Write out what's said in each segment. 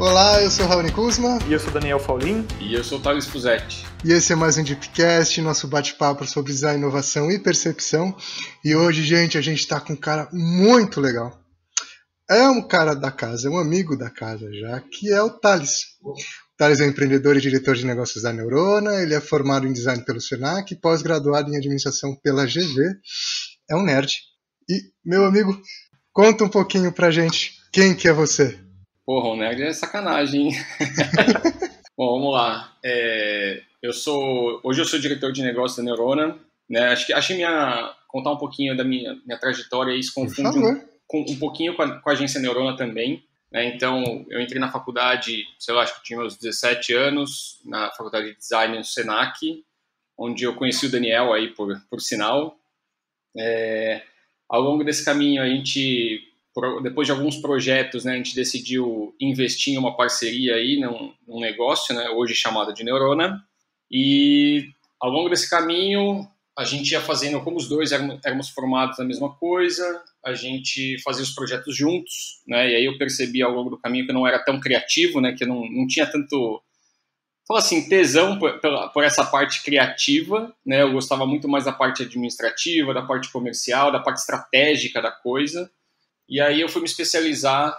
Olá, eu sou o Raoni Kuzma. E eu sou o Daniel Faulin. E eu sou o Thales Fuzetti. E esse é mais um Deepcast, nosso bate-papo sobre design, inovação e percepção. E hoje, gente, a gente tá com um cara muito legal. É um cara da casa, é um amigo da casa já, que é o Thales. O Thales é um empreendedor e diretor de negócios da Neurona, ele é formado em design pelo Senac, pós-graduado em administração pela GV, é um nerd. E, meu amigo, conta um pouquinho pra gente, quem que é você? Porra, o nerd é sacanagem, hein? Bom, vamos lá. Hoje eu sou diretor de negócios da Neurona, né? Acho que contar um pouquinho da minha trajetória e se confunde um pouquinho com a agência Neurona também, né? Então, eu entrei na faculdade, sei lá, acho que eu tinha meus 17 anos, na faculdade de design no Senac, onde eu conheci o Daniel aí por sinal. Ao longo desse caminho, depois de alguns projetos, né, a gente decidiu investir em uma parceria aí, num negócio, né, hoje chamado de Neurona. E ao longo desse caminho, a gente ia fazendo, como os dois éramos formados na mesma coisa, a gente fazia os projetos juntos, né, e aí eu percebi ao longo do caminho que eu não era tão criativo, né, que eu não tinha tanto, fala assim, tesão por essa parte criativa, né, eu gostava muito mais da parte administrativa, da parte comercial, da parte estratégica da coisa. E aí eu fui me especializar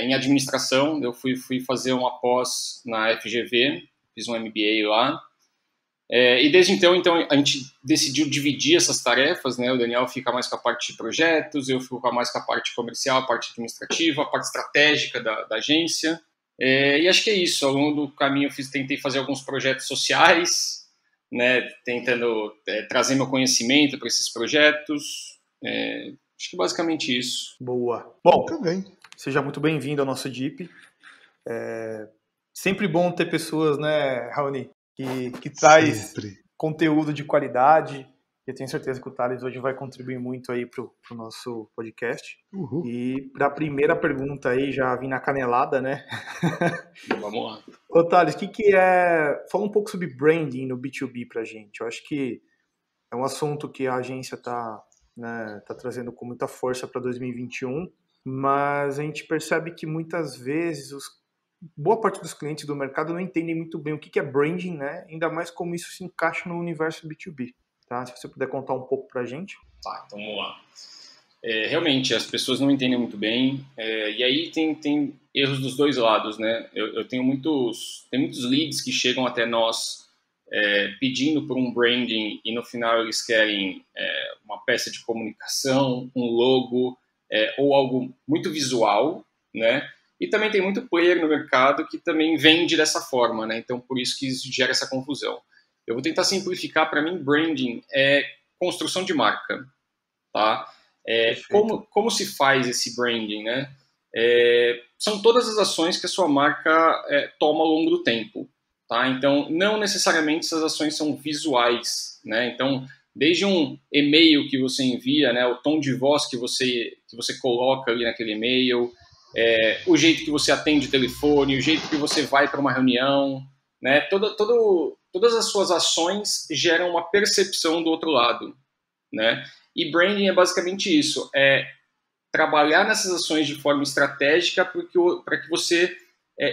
em administração, eu fui fazer uma pós na FGV, fiz um MBA lá. E desde então a gente decidiu dividir essas tarefas, né? O Daniel fica mais com a parte de projetos, eu fico mais com a parte comercial, a parte administrativa, a parte estratégica da agência. E acho que é isso, ao longo do caminho tentei fazer alguns projetos sociais, né? Tentando trazer meu conhecimento para esses projetos. Acho que basicamente isso. Boa. Bom, Também. Seja muito bem-vindo ao nosso Deep. Sempre bom ter pessoas, né, Raoni, que traz conteúdo de qualidade. Eu tenho certeza que o Thales hoje vai contribuir muito aí pro nosso podcast. Uhul. E para a primeira pergunta aí, já vim na canelada, né? Vamos lá. Ô, Thales, o que é... Fala um pouco sobre branding no B2B pra gente. Eu acho que é um assunto que a agência tá trazendo com muita força para 2021, mas a gente percebe que muitas vezes boa parte dos clientes do mercado não entendem muito bem o que é branding, né? Ainda mais como isso se encaixa no universo B2B. Tá? Se você puder contar um pouco para a gente. Tá, então vamos lá. Realmente, as pessoas não entendem muito bem, e aí tem erros dos dois lados, né? Eu tenho muitos leads que chegam até nós pedindo por um branding e no final eles querem uma peça de comunicação, um logo ou algo muito visual, né? E também tem muito player no mercado que também vende dessa forma, né? Então por isso que isso gera essa confusão. Eu vou tentar simplificar. Para mim, branding é construção de marca, tá? Como se faz esse branding, né? São todas as ações que a sua marca toma ao longo do tempo. Tá? Então, não necessariamente essas ações são visuais, né? Então, desde um e-mail que você envia, né, o tom de voz que você coloca ali naquele e-mail, o jeito que você atende o telefone, o jeito que você vai para uma reunião, né? Todas as suas ações geram uma percepção do outro lado, né? E branding é basicamente isso, trabalhar nessas ações de forma estratégica para que você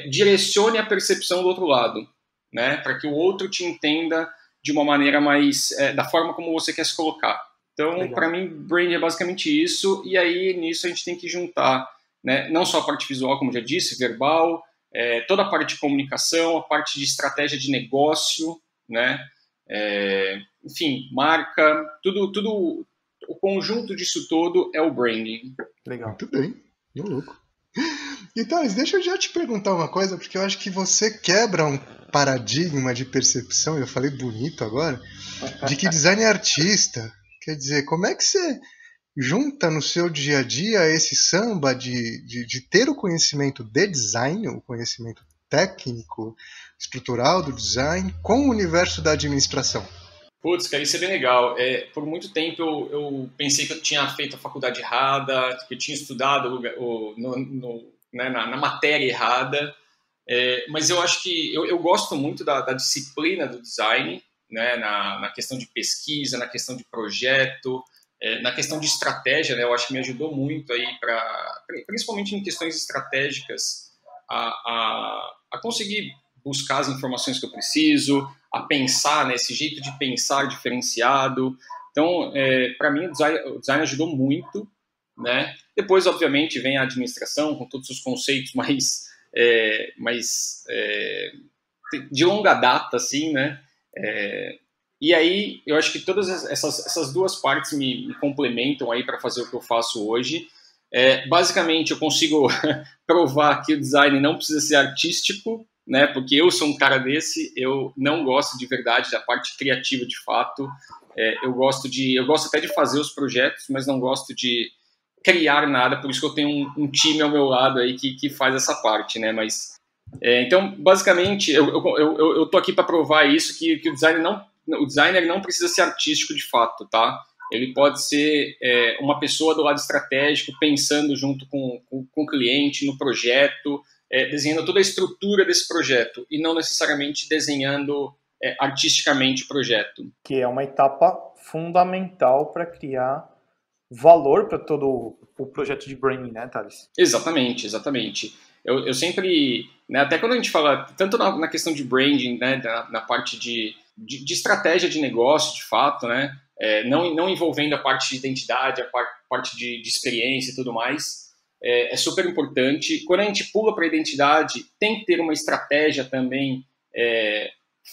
direcione a percepção do outro lado, né, para que o outro te entenda de uma maneira mais da forma como você quer se colocar. Então, para mim, branding é basicamente isso, e aí nisso a gente tem que juntar, né, não só a parte visual, como já disse, verbal, toda a parte de comunicação, a parte de estratégia de negócio, né, enfim, marca, tudo, o conjunto disso todo é o branding. Legal. Muito bem, maluco. Então, deixa eu já te perguntar uma coisa, porque eu acho que você quebra um paradigma de percepção, eu falei bonito agora, de que design é artista. Quer dizer, como é que você junta no seu dia a dia esse samba de ter o conhecimento de design, o conhecimento técnico, estrutural do design, com o universo da administração? Putz, cara, isso é bem legal. Por muito tempo eu pensei que eu tinha feito a faculdade errada, que eu tinha estudado na matéria errada, mas eu acho que eu gosto muito da disciplina do design, né, na questão de pesquisa, na questão de projeto, na questão de estratégia, né, eu acho que me ajudou muito aí principalmente em questões estratégicas, a conseguir buscar as informações que eu preciso, a pensar, né, esse jeito de pensar diferenciado. Então, para mim, o design ajudou muito, né? Depois, obviamente, vem a administração com todos os conceitos de longa data, assim, né? E aí, eu acho que todas essas duas partes me complementam aí para fazer o que eu faço hoje. Basicamente, eu consigo provar que o design não precisa ser artístico, né? Porque eu sou um cara desse, eu não gosto de verdade da parte criativa de fato. Eu gosto até de fazer os projetos, mas não gosto de criar nada, por isso que eu tenho um time ao meu lado aí que faz essa parte, né? Mas então, basicamente, eu tô aqui para provar isso, que o designer não precisa ser artístico de fato, tá? Ele pode ser uma pessoa do lado estratégico, pensando junto com o cliente no projeto, desenhando toda a estrutura desse projeto e não necessariamente desenhando artisticamente o projeto. Que é uma etapa fundamental para criar valor para todo o projeto de branding, né, Thales? Exatamente. Eu sempre, né, até quando a gente fala, tanto na questão de branding, né, na parte de estratégia de negócio, de fato, né, não envolvendo a parte de identidade, a parte de experiência e tudo mais, é super importante. Quando a gente pula para a identidade, tem que ter uma estratégia também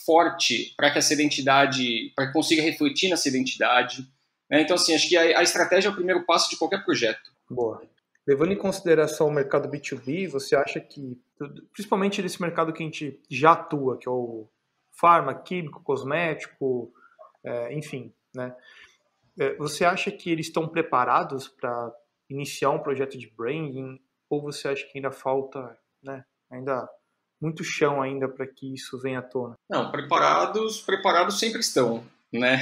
forte para que essa identidade, para que consiga refletir nessa identidade. Né? Então, assim, acho que a estratégia é o primeiro passo de qualquer projeto. Boa. Levando em consideração o mercado B2B, você acha que, principalmente nesse mercado que a gente já atua, que é o farma, químico, cosmético, enfim, né? Você acha que eles estão preparados para iniciar um projeto de branding? Ou você acha que ainda falta, né, ainda muito chão ainda para que isso venha à tona? Não, preparados sempre estão, né?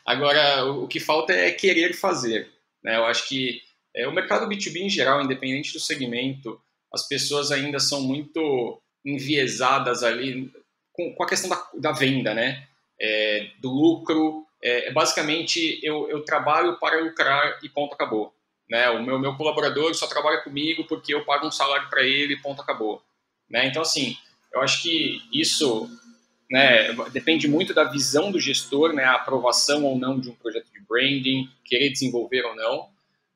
Agora, o que falta é querer fazer, né? Eu acho que o mercado B2B em geral, independente do segmento, as pessoas ainda são muito enviesadas ali com a questão da venda, né? Do lucro. Basicamente, eu trabalho para lucrar e ponto, acabou. Né? O meu colaborador só trabalha comigo porque eu pago um salário para ele e ponto, acabou. Né? Então, assim, eu acho que isso, né, depende muito da visão do gestor, né, a aprovação ou não de um projeto de branding, querer desenvolver ou não,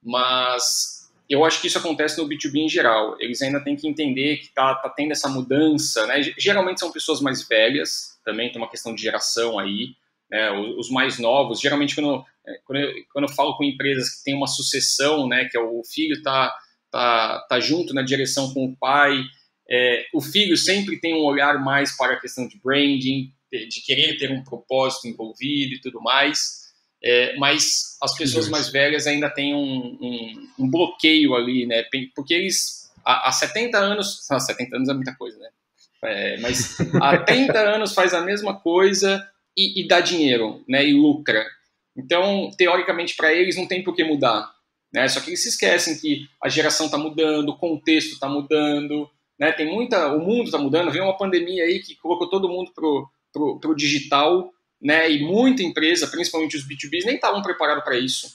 mas eu acho que isso acontece no B2B em geral. Eles ainda têm que entender que tá tendo essa mudança, né? Geralmente são pessoas mais velhas, também tem uma questão de geração aí, né? Os mais novos, geralmente quando eu falo com empresas que tem uma sucessão, né, que é o filho tá junto na direção com o pai, o filho sempre tem um olhar mais para a questão de branding, de querer ter um propósito envolvido e tudo mais, mas as pessoas mais velhas ainda têm um bloqueio ali, né? Porque eles, há 70 anos... 70 anos é muita coisa, né? Mas há 30 anos faz a mesma coisa e dá dinheiro, né? E lucra. Então, teoricamente, para eles não tem por que mudar, né? Só que eles se esquecem que a geração está mudando, o contexto está mudando, né? O mundo está mudando, veio uma pandemia aí que colocou todo mundo pro digital, né? E muita empresa, principalmente os B2Bs, nem estavam preparados para isso.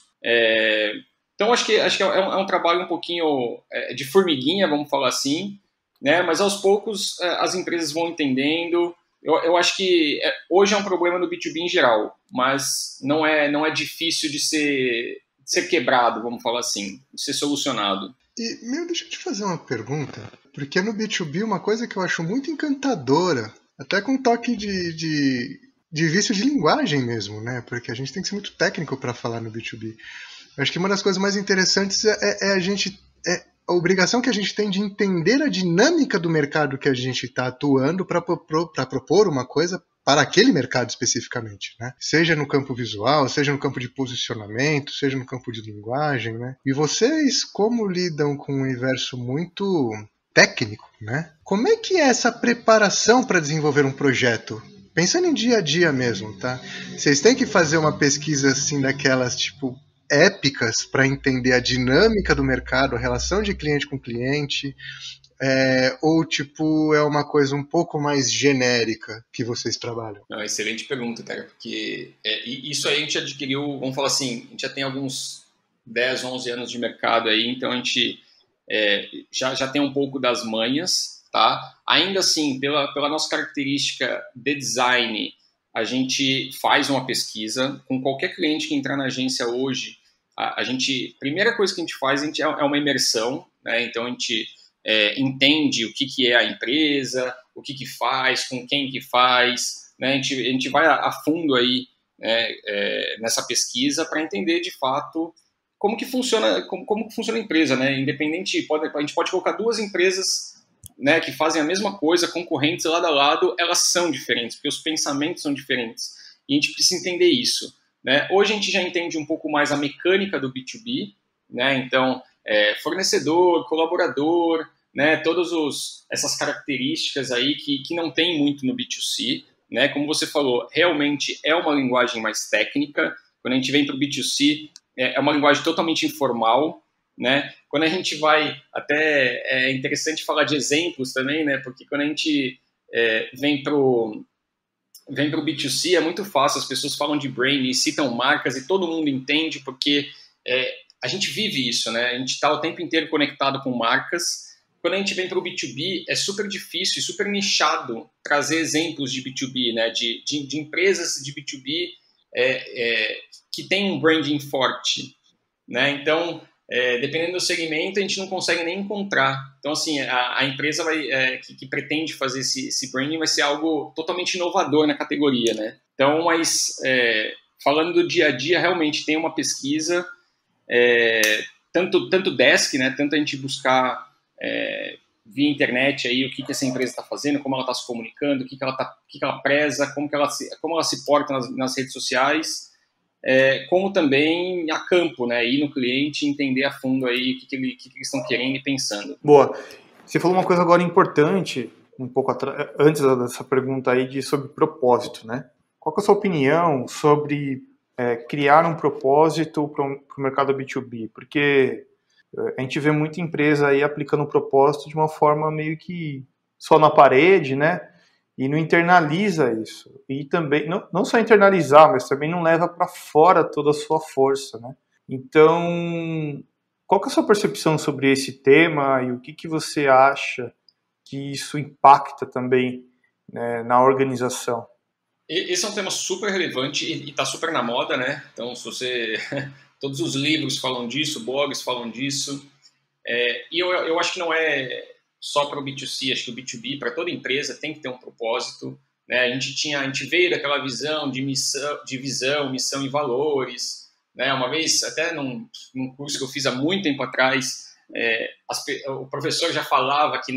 Então, acho que é um trabalho um pouquinho de formiguinha, vamos falar assim, né? Mas aos poucos as empresas vão entendendo. Eu acho que hoje é um problema no B2B em geral, mas não é difícil de ser quebrado, vamos falar assim, de ser solucionado. E, deixa eu te fazer uma pergunta, porque no B2B uma coisa que eu acho muito encantadora, até com toque de vício de linguagem mesmo, né? Porque a gente tem que ser muito técnico para falar no B2B. Eu acho que uma das coisas mais interessantes é a obrigação que a gente tem de entender a dinâmica do mercado que a gente está atuando para propor uma coisa para aquele mercado especificamente, né? Seja no campo visual, seja no campo de posicionamento, seja no campo de linguagem, né? E vocês, como lidam com um universo muito técnico, né? Como é que é essa preparação para desenvolver um projeto? Pensando em dia a dia mesmo, tá? Vocês têm que fazer uma pesquisa assim daquelas, tipo, épicas para entender a dinâmica do mercado, a relação de cliente com cliente, ou tipo é uma coisa um pouco mais genérica que vocês trabalham? Não, excelente pergunta, cara, porque isso aí a gente adquiriu, vamos falar assim, a gente já tem alguns 10, 11 anos de mercado aí, então a gente já tem um pouco das manhas, tá? Ainda assim, pela nossa característica de design, a gente faz uma pesquisa. Com qualquer cliente que entrar na agência hoje, primeira coisa que a gente faz é uma imersão, né? Então a gente entende o que é a empresa, o que faz, com quem que faz, né? A gente vai a fundo aí, né, nessa pesquisa para entender de fato como que funciona, como que funciona a empresa, né? Independente, a gente pode colocar duas empresas, né, que fazem a mesma coisa, concorrentes lado a lado, elas são diferentes, porque os pensamentos são diferentes. E a gente precisa entender isso, né? Hoje a gente já entende um pouco mais a mecânica do B2B, né? Então, fornecedor, colaborador, né? Todas essas características aí que não tem muito no B2C, né? Como você falou, realmente é uma linguagem mais técnica. Quando a gente vem para o B2C, é uma linguagem totalmente informal, né? Quando a gente vai, até é interessante falar de exemplos também, né? Porque quando a gente vem para o B2C, é muito fácil, as pessoas falam de branding, citam marcas e todo mundo entende, porque a gente vive isso, né? A gente está o tempo inteiro conectado com marcas. Quando a gente vem para o B2B, é super difícil e super nichado trazer exemplos de B2B, né? De empresas de B2B que tem um branding forte, né? Então, dependendo do segmento, a gente não consegue nem encontrar. Então, assim, a empresa que pretende fazer esse branding vai ser algo totalmente inovador na categoria, né? Então, mas falando do dia a dia, realmente tem uma pesquisa, tanto desk, né? Tanto a gente buscar via internet aí o que essa empresa está fazendo, como ela está se comunicando, o que ela preza, como ela se porta nas redes sociais, como também a campo, né? Ir no cliente, entender a fundo aí o que eles estão querendo e pensando. Boa. Você falou uma coisa agora importante, um pouco antes dessa pergunta aí sobre propósito, né? Qual que é a sua opinião sobre criar um propósito para o mercado B2B? Porque a gente vê muita empresa aí aplicando o propósito de uma forma meio que só na parede, né? E não internaliza isso. E também, não só internalizar, mas também não leva para fora toda a sua força, né? Então, qual que é a sua percepção sobre esse tema e o que você acha que isso impacta também, né, na organização? Esse é um tema super relevante e está super na moda, né? Então, se você... Todos os livros falam disso, blogs falam disso. E eu acho que não é só para o B2C, acho que o B2B, para toda empresa, tem que ter um propósito, né? A gente veio daquela visão de missão e valores, né? Uma vez, até num curso que eu fiz há muito tempo atrás, o professor já falava que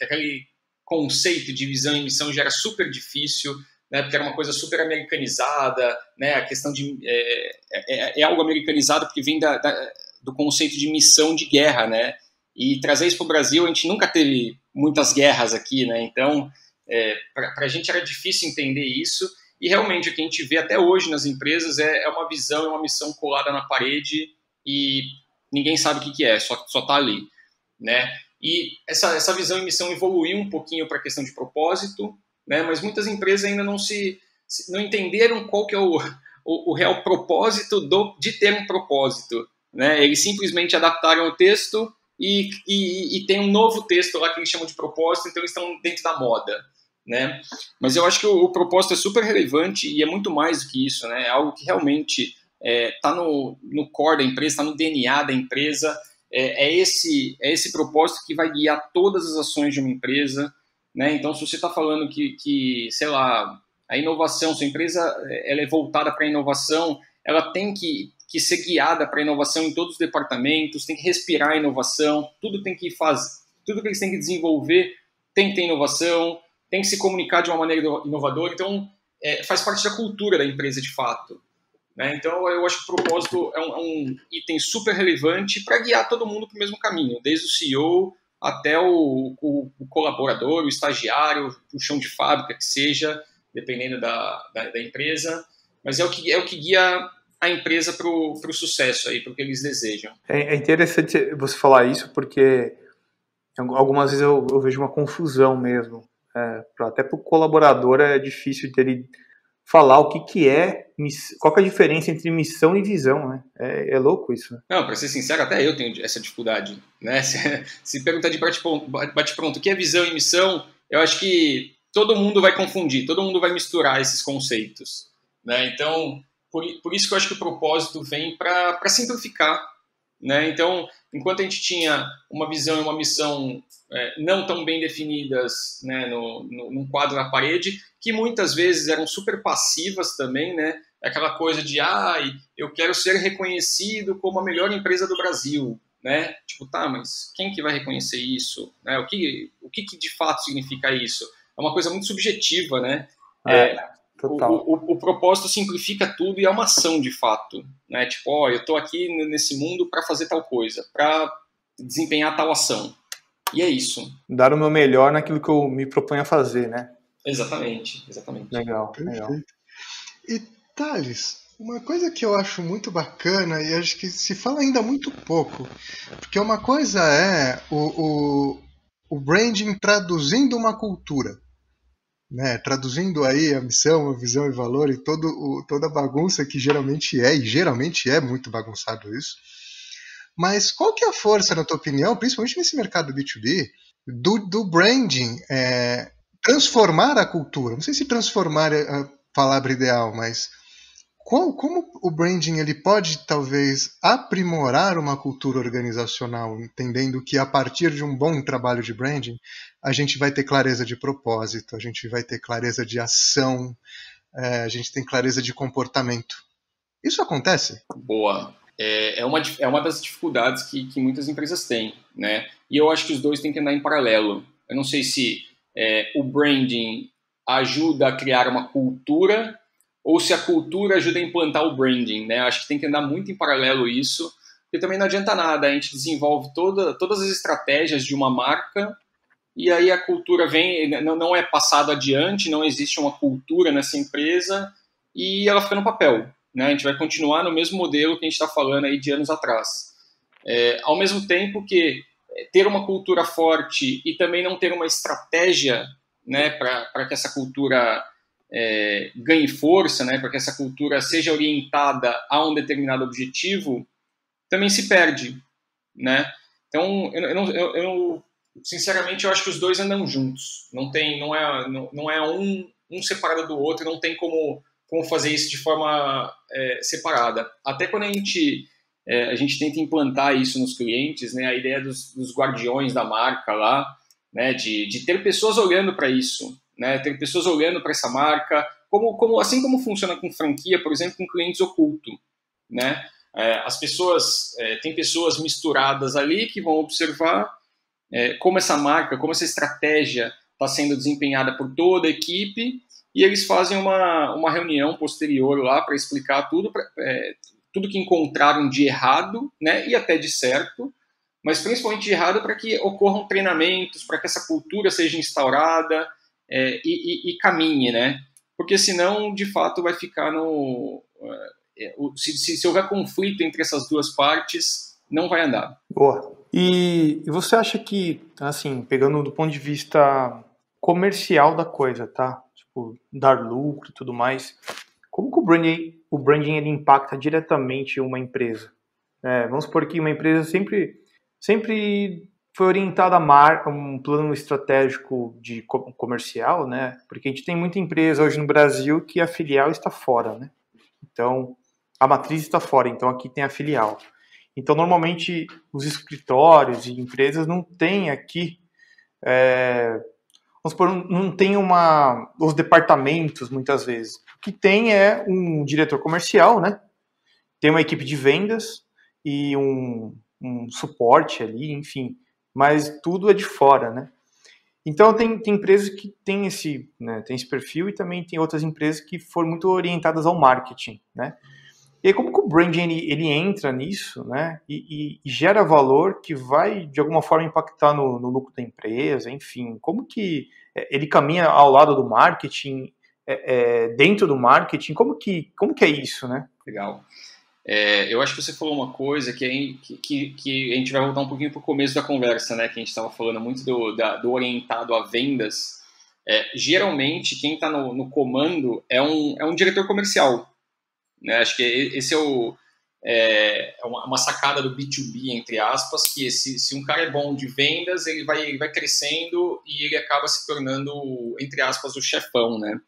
aquele conceito de visão e missão já era super difícil, né? Porque era uma coisa super americanizada, né? A questão de... é algo americanizado porque vem do conceito de missão de guerra, né? E trazer isso para o Brasil, a gente nunca teve muitas guerras aqui, né? Então, para a gente era difícil entender isso, e realmente o que a gente vê até hoje nas empresas é uma visão, é uma missão colada na parede e ninguém sabe o que é, só está ali, né? E essa visão e missão evoluiu um pouquinho para a questão de propósito, né? Mas muitas empresas ainda não entenderam qual que é o real propósito de ter um propósito, né? Eles simplesmente adaptaram o texto e tem um novo texto lá que eles chamam de propósito, então eles estão dentro da moda, né? Mas eu acho que o propósito é super relevante e é muito mais do que isso, né? É algo que realmente está no core da empresa, está no DNA da empresa, é esse propósito que vai guiar todas as ações de uma empresa, né? Então, se você está falando que, sei lá, a inovação, se a empresa ela é voltada para a inovação, ela tem que ser guiada para a inovação em todos os departamentos, tem que respirar a inovação, tudo que eles têm que desenvolver tem que ter inovação, tem que se comunicar de uma maneira inovadora, então faz parte da cultura da empresa de fato, né? Então eu acho que o propósito é um item super relevante para guiar todo mundo para o mesmo caminho, desde o CEO até o colaborador, o estagiário, o chão de fábrica que seja, dependendo da empresa, mas é o que guia a empresa para o sucesso, para o que eles desejam. É interessante você falar isso, porque algumas vezes eu vejo uma confusão mesmo. Até para o colaborador é difícil dele falar o que é, qual que é a diferença entre missão e visão, né? É louco isso. Né? Não, para ser sincero, até eu tenho essa dificuldade, né? Se perguntar de bate-pronto o que é visão e missão, eu acho que todo mundo vai confundir, todo mundo vai misturar esses conceitos, né? Então, por isso que eu acho que o propósito vem para simplificar, né? Então, enquanto a gente tinha uma visão e uma missão não tão bem definidas, né, num quadro na parede, que muitas vezes eram super passivas também, né? Aquela coisa de, eu quero ser reconhecido como a melhor empresa do Brasil, né? Tipo, tá, mas quem que vai reconhecer isso? Né? O que de fato significa isso? É uma coisa muito subjetiva, né? Total. O propósito simplifica tudo e é uma ação de fato, né? Tipo, eu tô aqui nesse mundo para fazer tal coisa, para desempenhar tal ação. E é isso. Dar o meu melhor naquilo que eu me proponho a fazer, né? Exatamente. Legal. E, Thales, uma coisa que eu acho muito bacana e acho que se fala ainda muito pouco, porque uma coisa é o branding traduzindo uma cultura, né? Traduzindo aí a missão, a visão e valor e toda a bagunça que geralmente é muito bagunçado isso. Mas qual que é a força, na tua opinião, principalmente nesse mercado B2B, do branding transformar a cultura? Não sei se transformar é a palavra ideal, mas como o branding ele pode, talvez, aprimorar uma cultura organizacional, entendendo que a partir de um bom trabalho de branding, a gente vai ter clareza de propósito, a gente vai ter clareza de ação, a gente tem clareza de comportamento. Isso acontece? Boa. É uma das dificuldades que muitas empresas têm, né? E eu acho que os dois têm que andar em paralelo. Eu não sei se o branding ajuda a criar uma cultura ou se a cultura ajuda a implantar o branding, né? Acho que tem que andar muito em paralelo isso, porque também não adianta nada, a gente desenvolve todas as estratégias de uma marca e aí a cultura vem, não é passado adiante, não existe uma cultura nessa empresa e ela fica no papel, né? A gente vai continuar no mesmo modelo que a gente está falando aí de anos atrás. Ao mesmo tempo que ter uma cultura forte e também não ter uma estratégia, né, para que essa cultura ganhe força, né, para que essa cultura seja orientada a um determinado objetivo, também se perde, né? Então, eu sinceramente, eu acho que os dois andam juntos. Não é um separado do outro, não tem como fazer isso de forma separada. Até quando a gente tenta implantar isso nos clientes, né, a ideia dos guardiões da marca lá, né, de ter pessoas olhando para isso, né, ter pessoas olhando para essa marca, assim como funciona com franquia, por exemplo, com clientes oculto, né? As pessoas, tem pessoas misturadas ali que vão observar como essa marca, como essa estratégia está sendo desempenhada por toda a equipe, e eles fazem uma reunião posterior lá para explicar tudo que encontraram de errado, né, e até de certo, mas principalmente de errado para que ocorram treinamentos, para que essa cultura seja instaurada e caminhe, né? Porque senão, de fato, vai ficar se houver conflito entre essas duas partes, não vai andar. Boa. E você acha que, assim, pegando do ponto de vista comercial da coisa, tá? Tipo, dar lucro e tudo mais, como que o branding ele impacta diretamente uma empresa? Vamos supor que uma empresa sempre foi orientada a um plano estratégico de comercial, né? Porque a gente tem muita empresa hoje no Brasil que a filial está fora, né? Então, a matriz está fora, então aqui tem a filial. Então, normalmente, os escritórios e empresas não têm aqui, vamos supor, não tem os departamentos, muitas vezes. O que tem é um diretor comercial, né? Tem uma equipe de vendas e um suporte ali, enfim. Mas tudo é de fora, né? Então, tem empresas que têm esse perfil e também tem outras empresas que foram muito orientadas ao marketing, né? E aí, como que o branding ele entra nisso, né? E gera valor que vai, de alguma forma, impactar no lucro da empresa, enfim. Como que ele caminha ao lado do marketing, dentro do marketing? Como que é isso, né? Legal. Eu acho que você falou uma coisa que a gente vai voltar um pouquinho para o começo da conversa, né? Que a gente estava falando muito do orientado a vendas. Geralmente, quem está no comando é um diretor comercial, né? Acho que esse é uma sacada do B2B, entre aspas, que se um cara é bom de vendas, ele vai crescendo e ele acaba se tornando, entre aspas, o chefão, né?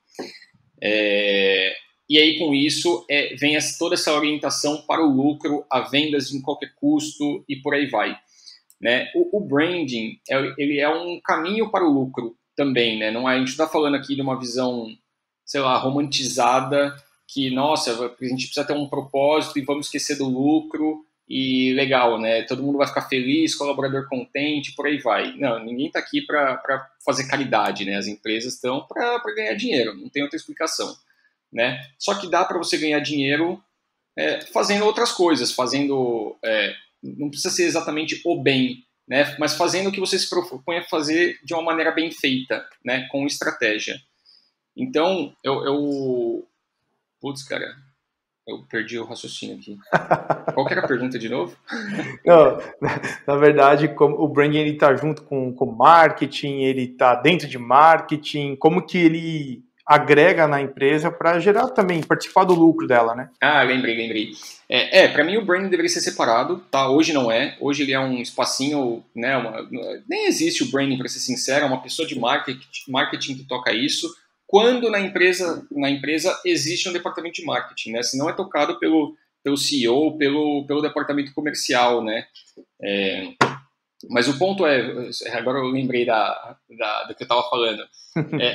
E aí, com isso, vem toda essa orientação para o lucro, a vendas em qualquer custo e por aí vai, né? O branding, ele é um caminho para o lucro também, né? Não a gente está falando aqui de uma visão, sei lá, romantizada, que, nossa, a gente precisa ter um propósito e vamos esquecer do lucro e legal, né? Todo mundo vai ficar feliz, colaborador contente, por aí vai. Não, ninguém está aqui para fazer caridade, né? As empresas estão para ganhar dinheiro, não tem outra explicação, né? Só que dá para você ganhar dinheiro fazendo outras coisas, não precisa ser exatamente o bem, né? Mas fazendo o que você se propõe a fazer de uma maneira bem feita, né? Com estratégia. Então, putz, cara, eu perdi o raciocínio aqui. Qual que era a pergunta de novo? Não, na verdade, como o branding ele tá junto com marketing, ele tá dentro de marketing, como que ele agrega na empresa para gerar também, participar do lucro dela, né? Lembrei. Para mim o branding deveria ser separado, tá? Hoje não é. Hoje ele é um espacinho, né? Nem existe o branding, para ser sincero, é uma pessoa de marketing que toca isso. Quando na empresa existe um departamento de marketing, né? Se não é tocado pelo CEO, pelo departamento comercial, né? Mas o ponto agora eu lembrei do que eu estava falando.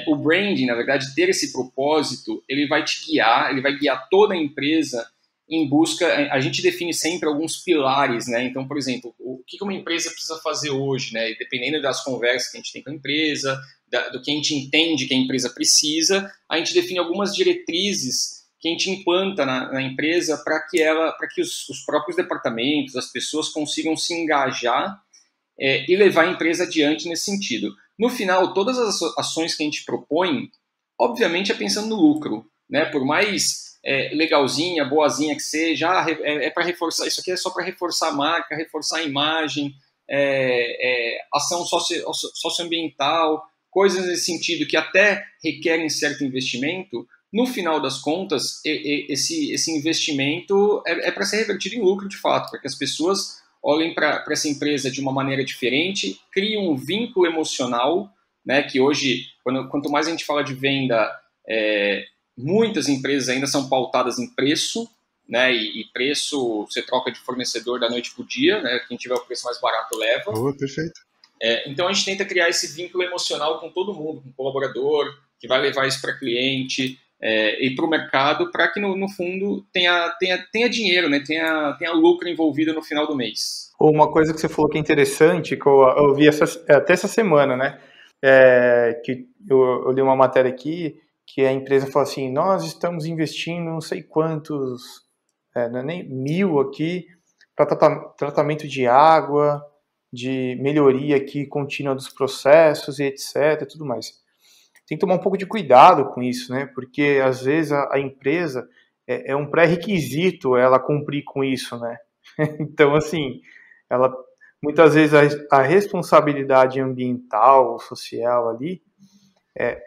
O branding, na verdade, ter esse propósito, ele vai te guiar, ele vai guiar toda a empresa em busca. A gente define sempre alguns pilares, né? Então, por exemplo, o que uma empresa precisa fazer hoje, né? E dependendo das conversas que a gente tem com a empresa, do que a gente entende que a empresa precisa, a gente define algumas diretrizes que a gente implanta na empresa para que os próprios departamentos, as pessoas consigam se engajar e levar a empresa adiante nesse sentido. No final, todas as ações que a gente propõe, obviamente é pensando no lucro, né? Por mais legalzinha, boazinha que seja, para reforçar, isso aqui é só para reforçar a marca, reforçar a imagem, ação socioambiental, coisas nesse sentido que até requerem certo investimento. No final das contas, esse investimento é para ser revertido em lucro de fato, para que as pessoas olhem para essa empresa de uma maneira diferente, criam um vínculo emocional, né, que hoje, quanto mais a gente fala de venda, muitas empresas ainda são pautadas em preço, né, e preço você troca de fornecedor da noite para o dia, né, quem tiver o preço mais barato leva. Oh, perfeito. Então a gente tenta criar esse vínculo emocional com todo mundo, com o colaborador, que vai levar isso para cliente, e para o mercado, para que no fundo tenha dinheiro, né? tenha lucro envolvido no final do mês. Uma coisa que você falou que é interessante, que eu vi até essa semana, né? Que eu li uma matéria aqui, que a empresa falou assim, nós estamos investindo não sei quantos, não é nem 1.000 aqui, para tratamento de água, de melhoria aqui contínua dos processos e etc, e tudo mais. Tem que tomar um pouco de cuidado com isso, né? Porque às vezes a empresa é um pré-requisito ela cumprir com isso, né? Então, assim, muitas vezes a responsabilidade ambiental, social ali,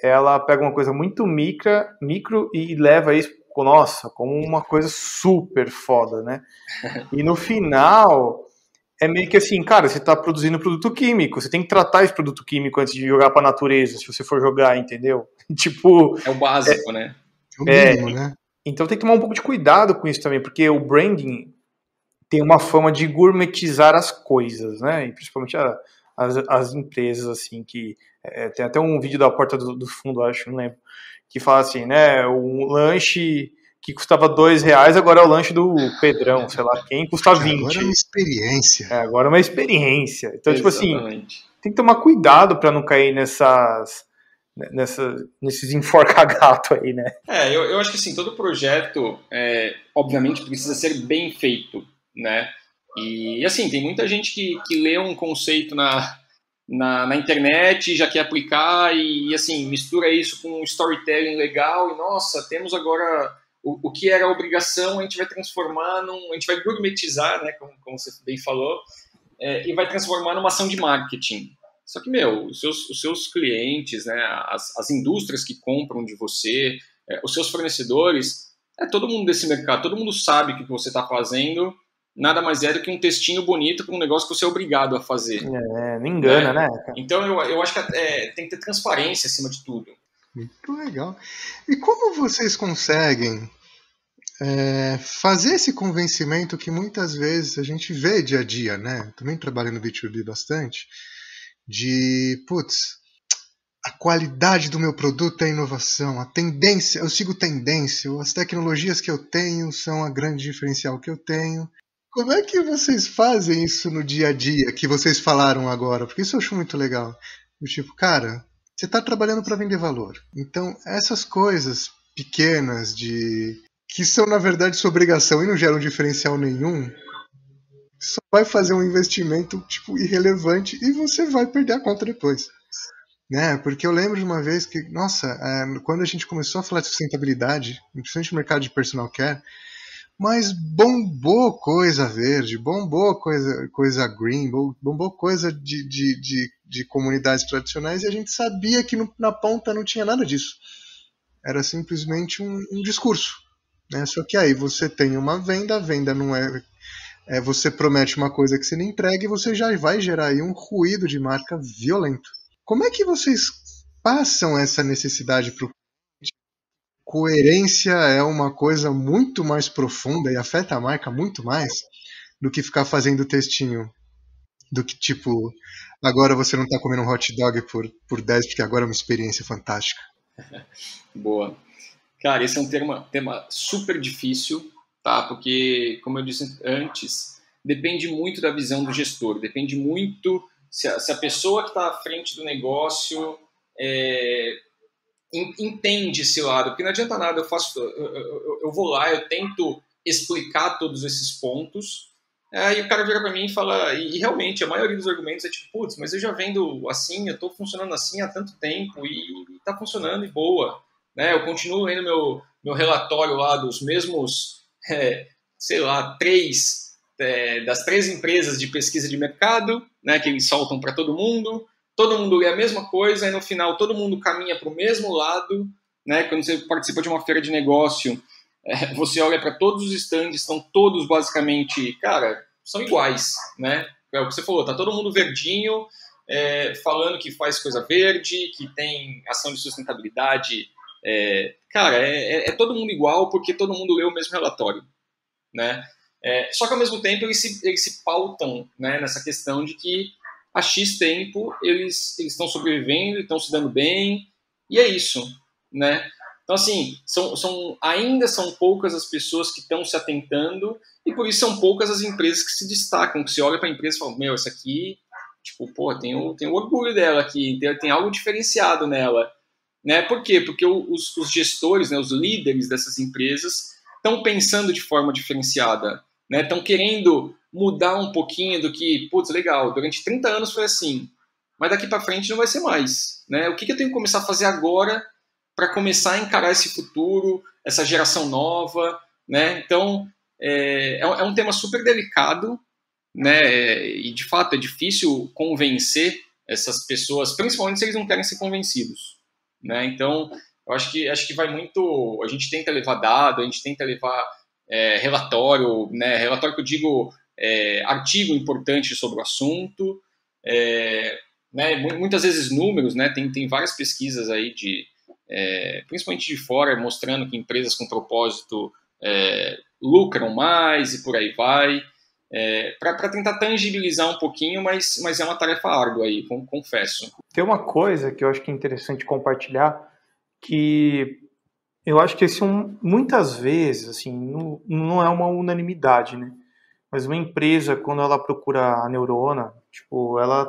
ela pega uma coisa muito micro e leva isso, nossa, como uma coisa super foda, né? E no final é meio que assim, cara, você está produzindo produto químico, você tem que tratar esse produto químico antes de jogar para a natureza, se você for jogar, entendeu? Tipo... É o básico, né? É o mínimo, né? Então tem que tomar um pouco de cuidado com isso também, porque o branding tem uma fama de gourmetizar as coisas, né? E principalmente as empresas, assim, que... tem até um vídeo da Porta do Fundo, acho, não lembro, que fala assim, né, um lanche que custava R$2, agora é o lanche do Pedrão, sei lá quem, custa 20. Agora é uma experiência. Agora é uma experiência. Então, Exatamente. Tipo assim, tem que tomar cuidado para não cair nesses enforca-gato aí, né? Eu acho que assim, todo projeto, obviamente, precisa ser bem feito, né? E assim, tem muita gente que lê um conceito na internet e já quer aplicar e assim, mistura isso com um storytelling legal e, nossa, temos agora... O que era obrigação, a gente vai transformar a gente vai gourmetizar, né, como você bem falou, e vai transformar numa ação de marketing, Só que, meu, os seus clientes, né, as indústrias que compram de você, os seus fornecedores, é todo mundo desse mercado, todo mundo sabe que o que você está fazendo nada mais é do que um textinho bonito para um negócio que você é obrigado a fazer. Não engana, né? Então, eu acho que tem que ter transparência acima de tudo. Muito legal. E como vocês conseguem fazer esse convencimento que muitas vezes a gente vê dia a dia, né? Também trabalho no B2B bastante, de, putz, a qualidade do meu produto é a inovação, a tendência, eu sigo tendência, as tecnologias que eu tenho são a grande diferencial que eu tenho. Como é que vocês fazem isso no dia a dia, que vocês falaram agora? Porque isso eu acho muito legal. Do tipo, cara, você está trabalhando para vender valor. Então, essas coisas pequenas que são, na verdade, sua obrigação e não geram diferencial nenhum, só vai fazer um investimento tipo, irrelevante e você vai perder a conta depois. Né? Porque eu lembro de uma vez que, nossa, quando a gente começou a falar de sustentabilidade, principalmente no mercado de personal care, mas bombou coisa verde, bombou coisa green, bombou coisa de comunidades tradicionais e a gente sabia que na ponta não tinha nada disso. Era simplesmente um discurso. Né? Só que aí você tem uma venda, a venda não você promete uma coisa que você não entrega e você já vai gerar aí um ruído de marca violento. Como é que vocês passam essa necessidade para o cliente? Coerência é uma coisa muito mais profunda e afeta a marca muito mais do que ficar fazendo textinho. Do que, tipo, agora você não está comendo um hot dog por 10 porque agora é uma experiência fantástica. Boa. Cara, esse é um tema super difícil, tá? Porque, como eu disse antes, depende muito da visão do gestor, depende muito se a pessoa que está à frente do negócio entende esse lado, porque não adianta nada, eu vou lá, eu tento explicar todos esses pontos, e o cara vira para mim e fala, e realmente a maioria dos argumentos é tipo, putz, mas eu já vendo assim, eu estou funcionando assim há tanto tempo e está funcionando e boa, né? Eu continuo lendo meu relatório lá dos mesmos, sei lá, das 3 empresas de pesquisa de mercado, né, que eles soltam para todo mundo lê a mesma coisa e no final todo mundo caminha para o mesmo lado, né? Quando você participa de uma feira de negócio, você olha para todos os stands, estão todos basicamente, cara, são iguais, né? É o que você falou, tá todo mundo verdinho, falando que faz coisa verde, que tem ação de sustentabilidade, cara, todo mundo igual porque todo mundo lê o mesmo relatório, né? Só que ao mesmo tempo eles se pautam, né, nessa questão de que há X tempo eles estão sobrevivendo, estão se dando bem, e é isso, né? Então, assim, ainda são poucas as pessoas que estão se atentando, e por isso são poucas as empresas que se destacam, que você olha para a empresa e fala, meu, essa aqui, tipo, pô, tem o orgulho dela aqui, tem algo diferenciado nela, né? Por quê? Porque os gestores, né, os líderes dessas empresas estão pensando de forma diferenciada, né? Estão querendo mudar um pouquinho do que, putz, legal, durante 30 anos foi assim, mas daqui para frente não vai ser mais, né? O que eu tenho que começar a fazer agora para começar a encarar esse futuro, essa geração nova, né? Então, é um tema super delicado, né? E, de fato, é difícil convencer essas pessoas, principalmente se eles não querem ser convencidos, né? Então, eu acho que vai muito... A gente tenta levar dado, a gente tenta levar relatório, né? Relatório que eu digo... artigo importante sobre o assunto, né, muitas vezes números, né, tem várias pesquisas aí principalmente de fora, mostrando que empresas com propósito lucram mais e por aí vai, para tentar tangibilizar um pouquinho, mas é uma tarefa árdua aí, confesso. Tem uma coisa que eu acho que é interessante compartilhar, que eu acho que muitas vezes, assim, não é uma unanimidade, né? Mas uma empresa, quando ela procura a neurona, tipo, ela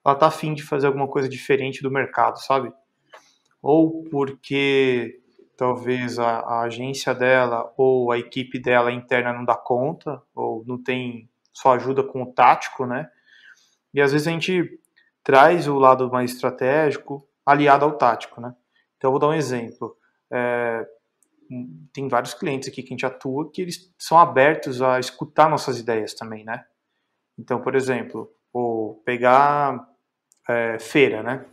tá afim de fazer alguma coisa diferente do mercado, sabe? Ou porque talvez a agência dela ou a equipe dela interna não dá conta, ou não tem só ajuda com o tático, né? E às vezes a gente traz o lado mais estratégico aliado ao tático, né? Então eu vou dar um exemplo. Tem vários clientes aqui que a gente atua que eles são abertos a escutar nossas ideias também, né? Então, por exemplo, pegar feira, né?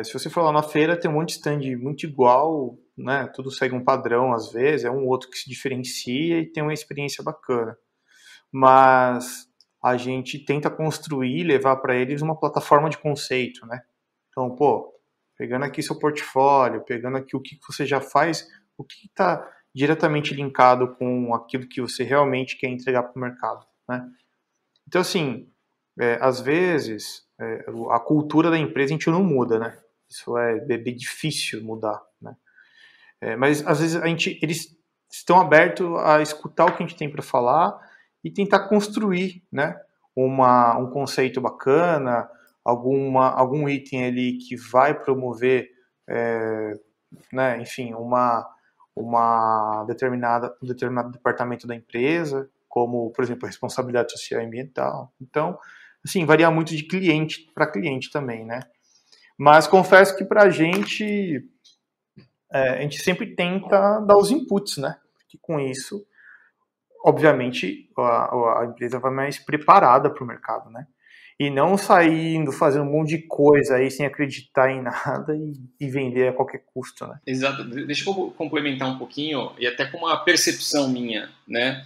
Se você for lá na feira, tem um monte de stand muito igual, né? Tudo segue um padrão às vezes, é um outro que se diferencia e tem uma experiência bacana. Mas a gente tenta construir e levar para eles uma plataforma de conceito, né? Então, pegando aqui seu portfólio, pegando aqui o que você já faz, o que está diretamente linkado com aquilo que você realmente quer entregar para o mercado, né? Então, assim, às vezes, a cultura da empresa a gente não muda, né? Isso é bem difícil mudar, né? Mas, às vezes, eles estão abertos a escutar o que a gente tem para falar e tentar construir, né? Um conceito bacana, algum item ali que vai promover, né? Enfim, um determinado departamento da empresa, como, por exemplo, a responsabilidade social e ambiental. Então, assim, varia muito de cliente para cliente também, né? Mas confesso que para a gente sempre tenta dar os inputs, né? Porque com isso, obviamente, a empresa vai mais preparada para o mercado, né? E não saindo, fazendo um monte de coisa aí sem acreditar em nada e vender a qualquer custo, né? Exato. Deixa eu complementar um pouquinho, e até com uma percepção minha, né?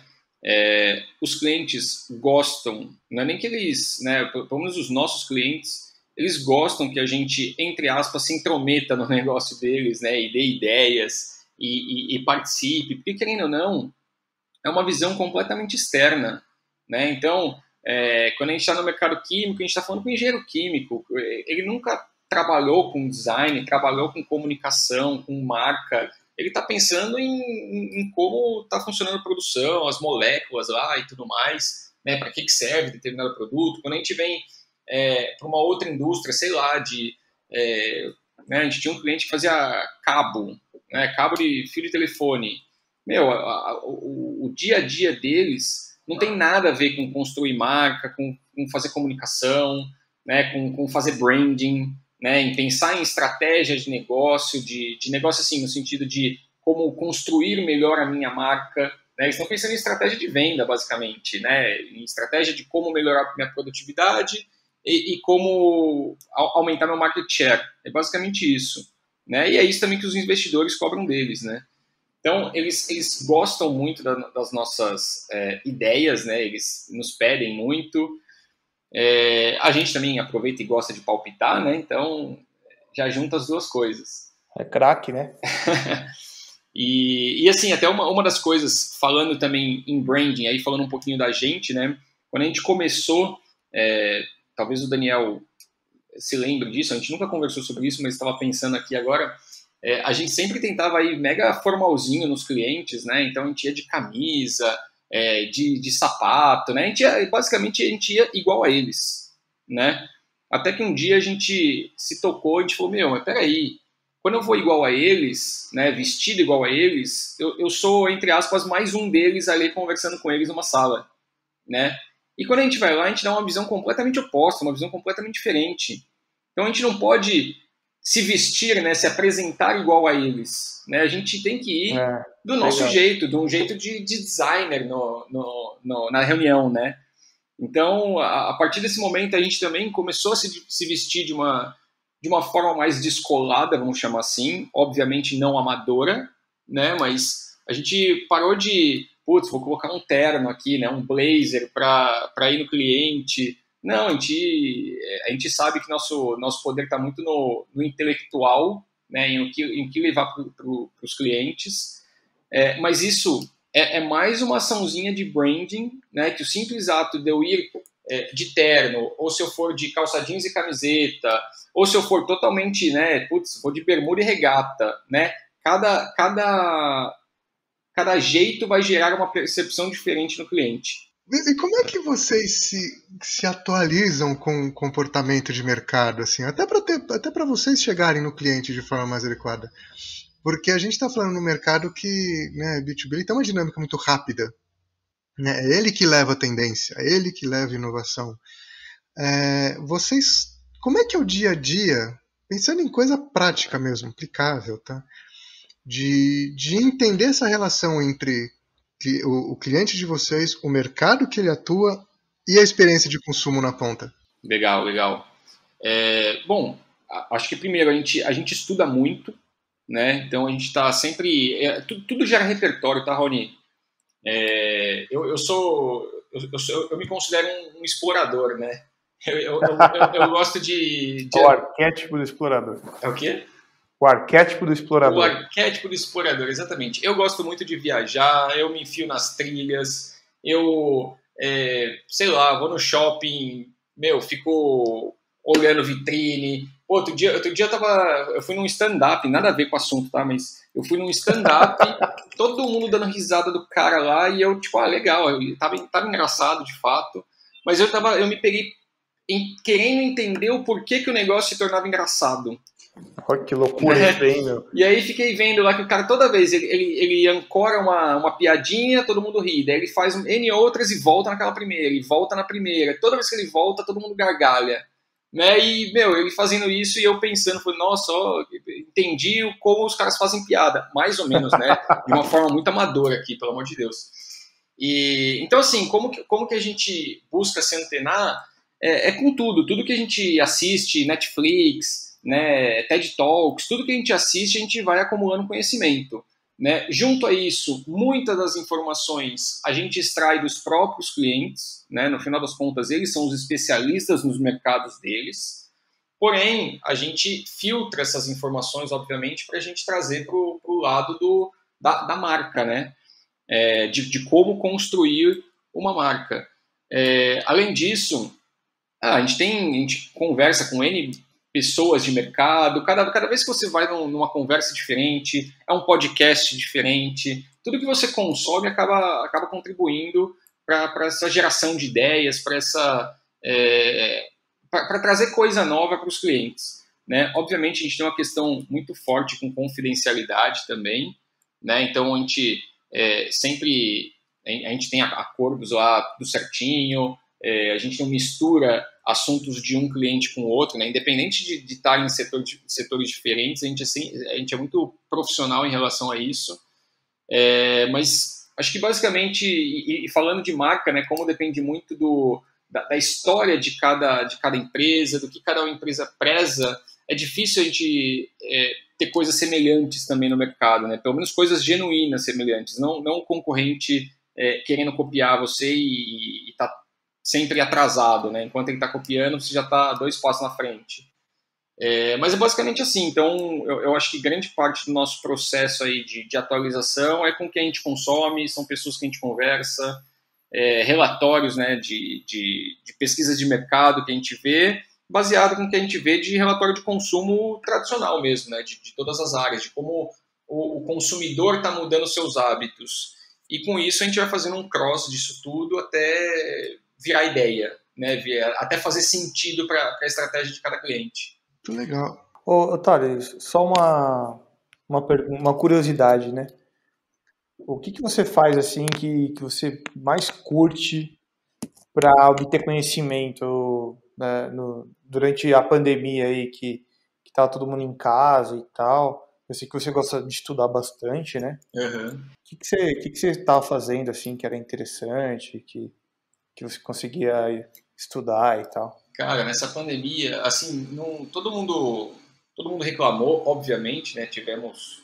Os clientes gostam, não é nem que eles, né? Pelo menos os nossos clientes, eles gostam que a gente, entre aspas, se intrometa no negócio deles, né? E dê ideias e participe, porque querendo ou não, é uma visão completamente externa, né? Então, quando a gente está no mercado químico, a gente está falando com um engenheiro químico, ele nunca trabalhou com design, trabalhou com comunicação, com marca, ele está pensando em como está funcionando a produção, as moléculas lá e tudo mais, né? Para que serve determinado produto. Quando a gente vem para uma outra indústria, sei lá, né? A gente tinha um cliente que fazia cabo, né? Cabo de fio de telefone. O dia a dia deles não tem nada a ver com construir marca, com fazer comunicação, né, com fazer branding, né, em pensar em estratégia de negócio, de negócio assim, no sentido de como construir melhor a minha marca. Né, eles estão pensando em estratégia de venda, basicamente, né, em estratégia de como melhorar a minha produtividade e como aumentar meu market share. É basicamente isso. Né, e é isso também que os investidores cobram deles, né? Então, eles gostam muito das nossas ideias, né? Eles nos pedem muito. A gente também aproveita e gosta de palpitar, né? Então, já junta as duas coisas. É craque, né? E assim, até uma das coisas, falando também em branding, aí falando um pouquinho da gente, né? Quando a gente começou, talvez o Daniel se lembre disso, a gente nunca conversou sobre isso, mas estava pensando aqui agora. A gente sempre tentava ir mega formalzinho nos clientes, né? Então a gente ia de camisa, de sapato, né? Basicamente a gente ia igual a eles, né? Até que um dia a gente se tocou e a gente falou, mas peraí, quando eu vou igual a eles, né, vestido igual a eles, eu sou, entre aspas, mais um deles ali conversando com eles numa sala, né? E quando a gente vai lá, a gente dá uma visão completamente oposta, uma visão completamente diferente. Então a gente não pode se vestir, né, se apresentar igual a eles, né? A gente tem que ir do nosso jeito, de um jeito de designer na reunião, né? Então, a partir desse momento, a gente também começou a se vestir de uma forma mais descolada, vamos chamar assim, obviamente não amadora, né? Mas a gente parou de, vou colocar um terno aqui, né? Um blazer para ir no cliente. Não, a gente sabe que nosso poder está muito no intelectual, né, em que levar para os clientes, mas isso é mais uma açãozinha de branding, né, que o simples ato de eu ir de terno, ou se eu for de calça jeans e camiseta, ou se eu for totalmente, né, vou de bermuda e regata, né, cada jeito vai gerar uma percepção diferente no cliente. E como é que vocês se atualizam com o comportamento de mercado, assim, até para vocês chegarem no cliente de forma mais adequada? Porque a gente está falando num mercado que, né, B2B tem uma dinâmica muito rápida, né? É ele que leva a tendência, é ele que leva a inovação. Vocês, como é que é o dia a dia, pensando em coisa prática mesmo, aplicável, tá? De entender essa relação entre o cliente de vocês, o mercado que ele atua e a experiência de consumo na ponta? Legal, legal. Bom, acho que primeiro a gente estuda muito, né? Então a gente está sempre. Tudo gera repertório, tá, Rony? Eu me considero um explorador, né? Eu gosto O arquétipo do explorador. É o quê? O arquétipo do explorador. O arquétipo do explorador, exatamente. Eu gosto muito de viajar, eu me enfio nas trilhas, sei lá, vou no shopping, fico olhando vitrine. Pô, outro dia eu fui num stand-up, nada a ver com o assunto, tá? Mas eu fui num stand-up, todo mundo dando risada do cara lá, e eu, tipo, legal, tava engraçado de fato, mas eu me peguei querendo entender o porquê que o negócio se tornava engraçado. Olha que loucura isso aí, meu. E aí fiquei vendo lá que o cara toda vez ele ancora uma piadinha, todo mundo ri, daí ele faz N outras e volta naquela primeira, e volta na primeira, toda vez que ele volta todo mundo gargalha, né? E, ele fazendo isso e eu pensando, falei, nossa, entendi como os caras fazem piada, mais ou menos, né? De uma forma muito amadora aqui, pelo amor de Deus. E então, assim, como que a gente busca se antenar? Com tudo que a gente assiste, Netflix, né, TED Talks, tudo que a gente assiste, a gente vai acumulando conhecimento, né? Junto a isso, muitas das informações a gente extrai dos próprios clientes, né? No final das contas, eles são os especialistas nos mercados deles, porém, a gente filtra essas informações, obviamente, para a gente trazer para o lado da marca, né? De como construir uma marca. Além disso, a gente conversa com N pessoas de mercado, cada vez que você vai numa conversa diferente, é um podcast diferente, tudo que você consome acaba contribuindo para essa geração de ideias, para trazer coisa nova para os clientes, né? Obviamente a gente tem uma questão muito forte com confidencialidade também, né? Então a gente a gente tem acordos lá tudo certinho, a gente não mistura assuntos de um cliente com o outro, né? Independente de estar em setores diferentes, a gente é muito profissional em relação a isso. Mas acho que basicamente, e falando de marca, né, como depende muito da história de cada empresa, do que cada empresa preza, é difícil a gente ter coisas semelhantes também no mercado, né? Pelo menos coisas genuínas semelhantes, não um concorrente querendo copiar você e tá sempre atrasado, né? Enquanto ele está copiando, você já está 2 passos na frente. Mas é basicamente assim. Então, eu acho que grande parte do nosso processo aí de atualização é com quem a gente consome, são pessoas que a gente conversa, relatórios, né, de pesquisas de mercado que a gente vê, baseado com o que a gente vê de relatório de consumo tradicional mesmo, né, de todas as áreas, de como o consumidor está mudando seus hábitos. E com isso a gente vai fazendo um cross disso tudo até virar ideia, né? Até fazer sentido para a estratégia de cada cliente. Muito legal. Ô, Thales, só uma curiosidade, né? O que você faz assim que você mais curte para obter conhecimento, né, durante a pandemia aí que tá todo mundo em casa e tal? Eu sei que você gosta de estudar bastante, né? Uhum. O que você estava fazendo assim que era interessante, que você conseguia estudar e tal? Cara, nessa pandemia, assim, todo mundo reclamou, obviamente, né? Tivemos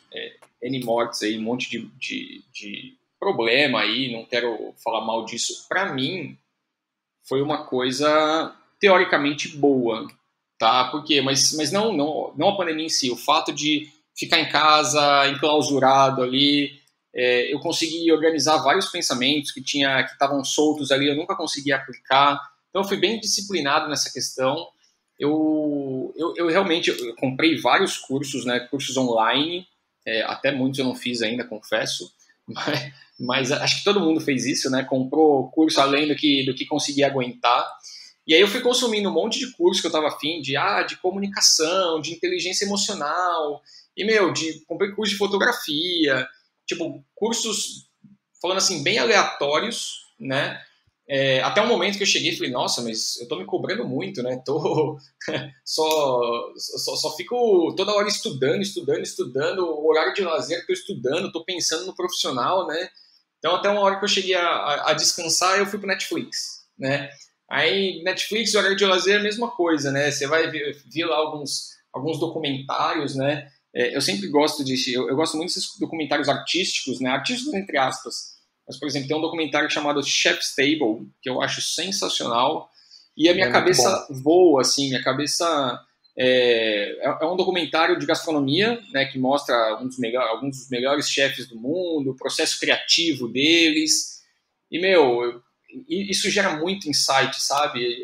N mortes aí, um monte de problema aí, não quero falar mal disso. Para mim, foi uma coisa teoricamente boa, tá? Por quê? Mas não a pandemia em si, o fato de ficar em casa, enclausurado ali, eu consegui organizar vários pensamentos que estavam soltos ali, eu nunca conseguia aplicar. Então eu fui bem disciplinado nessa questão. Eu realmente comprei vários cursos, né, cursos online, até muitos eu não fiz ainda, confesso, mas acho que todo mundo fez isso, né, comprou curso além do que conseguia aguentar. E aí eu fui consumindo um monte de curso que eu estava afim de comunicação, de inteligência emocional, e comprei curso de fotografia, tipo, cursos, falando assim, bem aleatórios, né? Até um momento que eu cheguei e falei, nossa, mas eu tô me cobrando muito, né? Só fico toda hora estudando, o horário de lazer tô estudando, tô pensando no profissional, né? Então até uma hora que eu cheguei a descansar, eu fui pro Netflix, né? Aí, Netflix, horário de lazer, a mesma coisa, né? Você vai ver lá alguns documentários, né? Eu sempre gosto eu gosto muito desses documentários artísticos, né? Artísticos entre aspas. Mas, por exemplo, tem um documentário chamado Chef's Table, que eu acho sensacional. E a minha cabeça voa, assim, minha cabeça... É um documentário de gastronomia, né, que mostra alguns dos melhores chefes do mundo, o processo criativo deles. E, isso gera muito insight, sabe?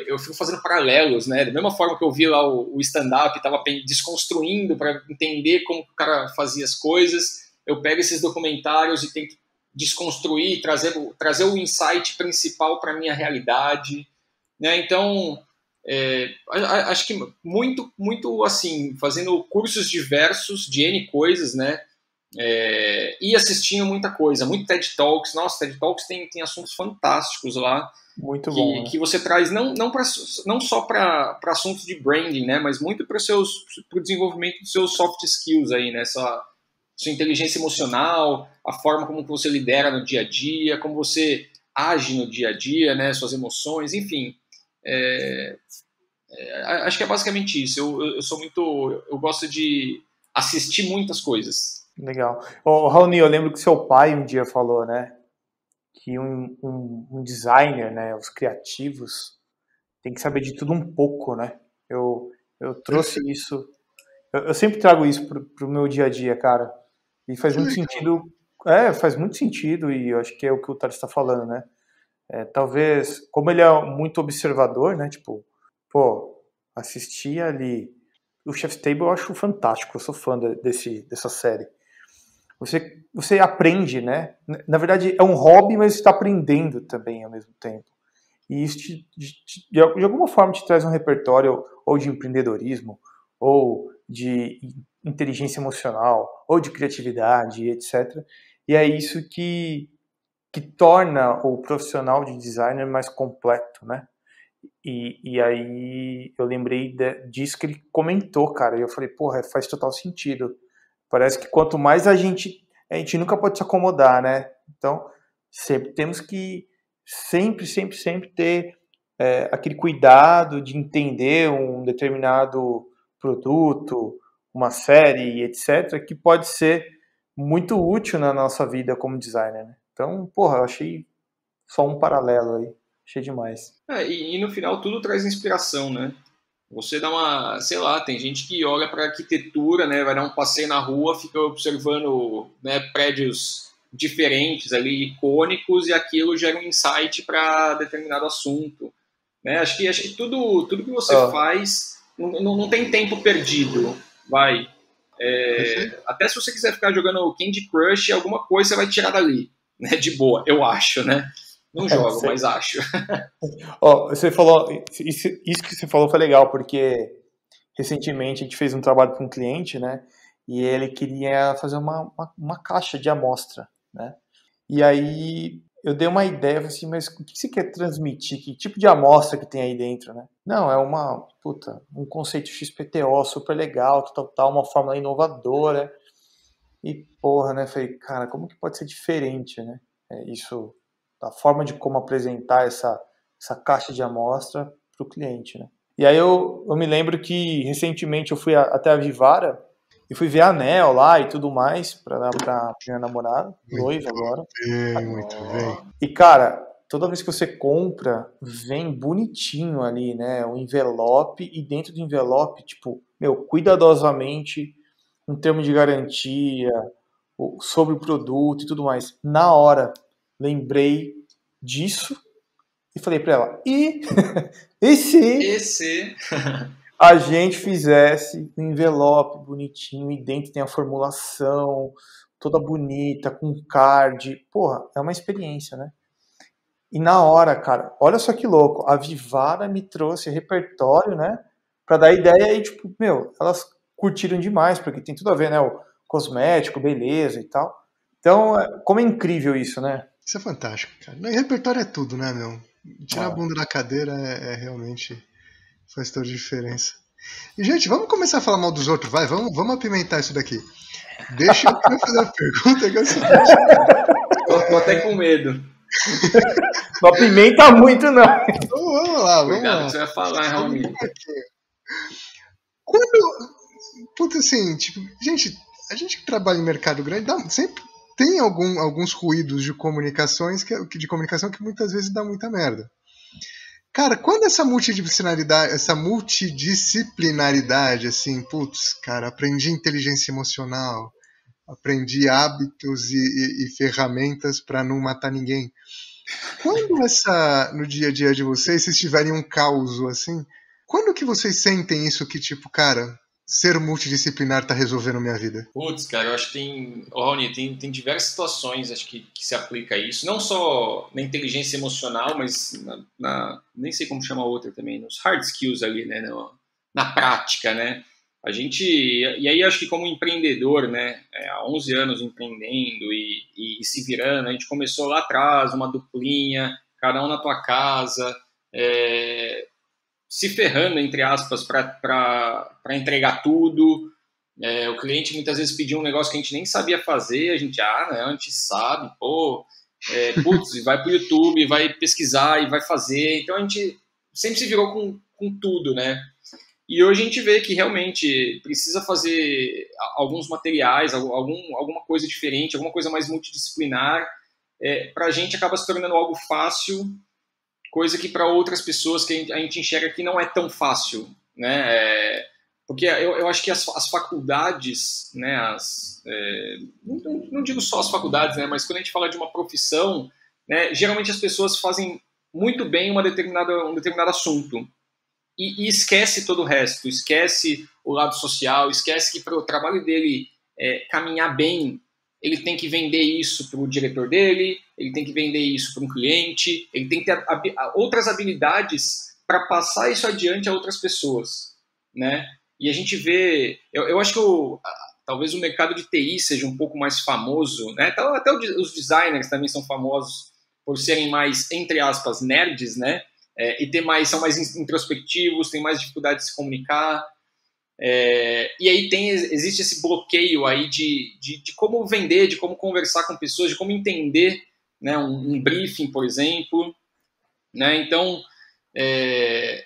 Eu fico fazendo paralelos, né? Da mesma forma que eu vi lá o stand-up, estava desconstruindo para entender como o cara fazia as coisas, eu pego esses documentários e tento desconstruir, trazer o insight principal para a minha realidade, né? Então, acho que muito, muito assim, fazendo cursos diversos de N coisas, né? E assistindo muita coisa, muito TED Talks. Nossa, TED Talks tem assuntos fantásticos lá. Muito bom, né? Que você traz não só para assuntos de branding, né, mas muito para o desenvolvimento dos seus soft skills aí, né, sua inteligência emocional, a forma como você lidera no dia a dia, como você age no dia a dia, né, suas emoções, enfim. Acho que é basicamente isso. Eu gosto de assistir muitas coisas. Legal. Raoni, eu lembro que seu pai um dia falou, né, que um designer, né, os criativos, tem que saber de tudo um pouco, né? Eu trouxe isso, eu sempre trago isso pro meu dia a dia, cara. E faz muito sentido. Faz muito sentido, e eu acho que é o que o Thales está falando, né? Talvez, como ele é muito observador, né? Tipo, assistir ali o Chef's Table eu acho fantástico, eu sou fã dessa série. Você aprende, né? Na verdade, é um hobby, mas você está aprendendo também ao mesmo tempo. E isso, de alguma forma, te traz um repertório ou de empreendedorismo, ou de inteligência emocional, ou de criatividade, etc. E é isso que torna o profissional de designer mais completo, né? E aí eu lembrei disso que ele comentou, cara, e eu falei, faz total sentido. Parece que quanto mais a gente nunca pode se acomodar, né? Então, sempre temos que sempre ter aquele cuidado de entender um determinado produto, uma série, etc., que pode ser muito útil na nossa vida como designer, né? Então, eu achei só um paralelo aí. Achei demais. E no final tudo traz inspiração, né? Você dá sei lá, tem gente que olha para a arquitetura, né, vai dar um passeio na rua, fica observando, né, prédios diferentes ali, icônicos, e aquilo gera um insight para determinado assunto, né? Acho que tudo que você faz não tem tempo perdido, vai. Até se você quiser ficar jogando Candy Crush, alguma coisa você vai tirar dali, né, de boa, eu acho, né? Não jogo, mas acho. Você falou, isso que você falou foi legal, porque recentemente a gente fez um trabalho com um cliente, né? E ele queria fazer uma caixa de amostra, né? E aí eu dei uma ideia, falei assim, mas o que você quer transmitir? Que tipo de amostra que tem aí dentro, né? Não, é um conceito XPTO super legal, tal, uma fórmula inovadora. E né? Falei, cara, como que pode ser diferente, né? Isso... a forma de como apresentar essa caixa de amostra para o cliente, né? E aí eu me lembro que recentemente eu fui até a Vivara e fui ver anel lá e tudo mais para minha namorada, noiva agora. Muito bem. E cara, toda vez que você compra, vem bonitinho ali, né? Um envelope, e dentro do envelope, tipo, cuidadosamente, um termo de garantia sobre o produto e tudo mais. Na hora, lembrei disso e falei para ela, e se a gente fizesse um envelope bonitinho e dentro tem a formulação toda bonita, com card, é uma experiência, né? E na hora, cara, olha só que louco, a Vivara me trouxe repertório, né, para dar ideia e tipo, elas curtiram demais, porque tem tudo a ver, né, o cosmético, beleza e tal. Então, como é incrível isso, né? Isso é fantástico, cara. E repertório é tudo, né, meu? Tirar a bunda da cadeira realmente faz toda a diferença. E, gente, vamos começar a falar mal dos outros, vai? Vamos apimentar isso daqui. Deixa eu fazer uma pergunta que é o seguinte. Tô até com medo. Não apimenta muito, não. Vamos lá, vamos Cuidado lá. que você vai falar, Raoni. Quando. Puta, assim, tipo, a gente que trabalha em mercado grande sempre tem alguns ruídos de comunicações de comunicação que muitas vezes dá muita merda. Cara, quando essa multidisciplinaridade, assim, putz, cara, aprendi inteligência emocional, aprendi hábitos e ferramentas para não matar ninguém. Quando no dia a dia de vocês tiverem um caos assim, quando que vocês sentem isso que, tipo, cara, ser multidisciplinar tá resolvendo minha vida? Putz, cara, eu acho que tem, Rony, tem diversas situações acho que se aplica a isso, não só na inteligência emocional, mas nem sei como chama a outra também, nos hard skills ali, né, na prática, né? E aí acho que como empreendedor, né, há 11 anos empreendendo e se virando, a gente começou lá atrás, uma duplinha, cada um na tua casa, se ferrando, entre aspas, para entregar tudo. O cliente muitas vezes pedia um negócio que a gente nem sabia fazer, a gente, né, a gente sabe, putz, vai pro YouTube, vai pesquisar e vai fazer. Então a gente sempre se virou com tudo, né? E hoje a gente vê que realmente precisa fazer alguns materiais, alguma coisa diferente, alguma coisa mais multidisciplinar. Para a gente acaba se tornando algo fácil, coisa que para outras pessoas que a gente enxerga que não é tão fácil, né? Porque eu acho que as faculdades, né, não digo só as faculdades, né, mas quando a gente fala de uma profissão, né, geralmente as pessoas fazem muito bem um determinado assunto e esquece todo o resto, esquece o lado social, esquece que para o trabalho dele caminhar bem, ele tem que vender isso para o diretor dele, ele tem que vender isso para um cliente, ele tem que ter outras habilidades para passar isso adiante a outras pessoas, né? E a gente vê, eu acho que talvez o mercado de TI seja um pouco mais famoso, né? Até os designers também são famosos por serem mais, entre aspas, nerds, né? E são mais introspectivos, têm mais dificuldade de se comunicar. E aí existe esse bloqueio aí de como vender, de como conversar com pessoas, de como entender, né, um briefing, por exemplo, né? Então,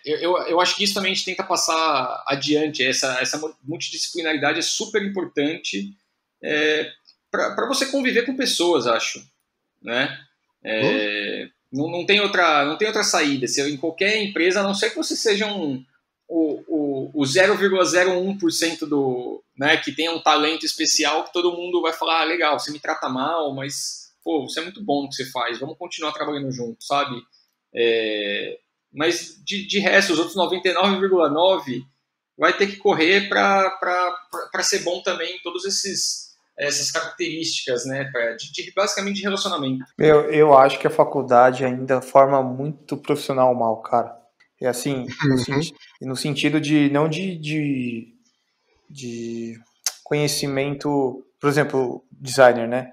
eu acho que isso também a gente tenta passar adiante. Essa multidisciplinaridade é super importante para você conviver com pessoas, acho, né? Não tem outra saída. Em qualquer empresa, a não ser que você seja o 0,01% né, que tenha um talento especial que todo mundo vai falar, legal, você me trata mal, mas você é muito bom no que você faz, vamos continuar trabalhando junto, sabe? Mas de resto, os outros 99,9% vai ter que correr para ser bom também em todas essas características, né, basicamente de relacionamento. Eu acho que a faculdade ainda forma muito profissional mal, cara. É assim, no sentido de não de conhecimento, por exemplo, designer, né?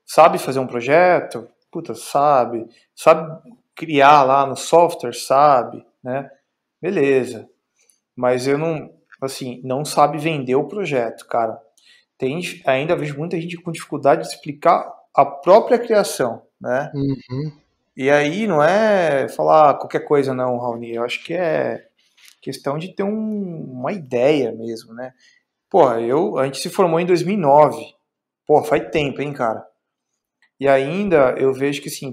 Sabe fazer um projeto? Puta, sabe criar lá no software, sabe, né? Beleza. Mas eu não sabe vender o projeto, cara. Ainda vejo muita gente com dificuldade de explicar a própria criação, né? Uhum. E aí não é falar qualquer coisa não, Raoni. Eu acho que é questão de ter uma ideia mesmo, né? Porra, a gente se formou em 2009. Porra, faz tempo, hein, cara? E ainda eu vejo que, assim,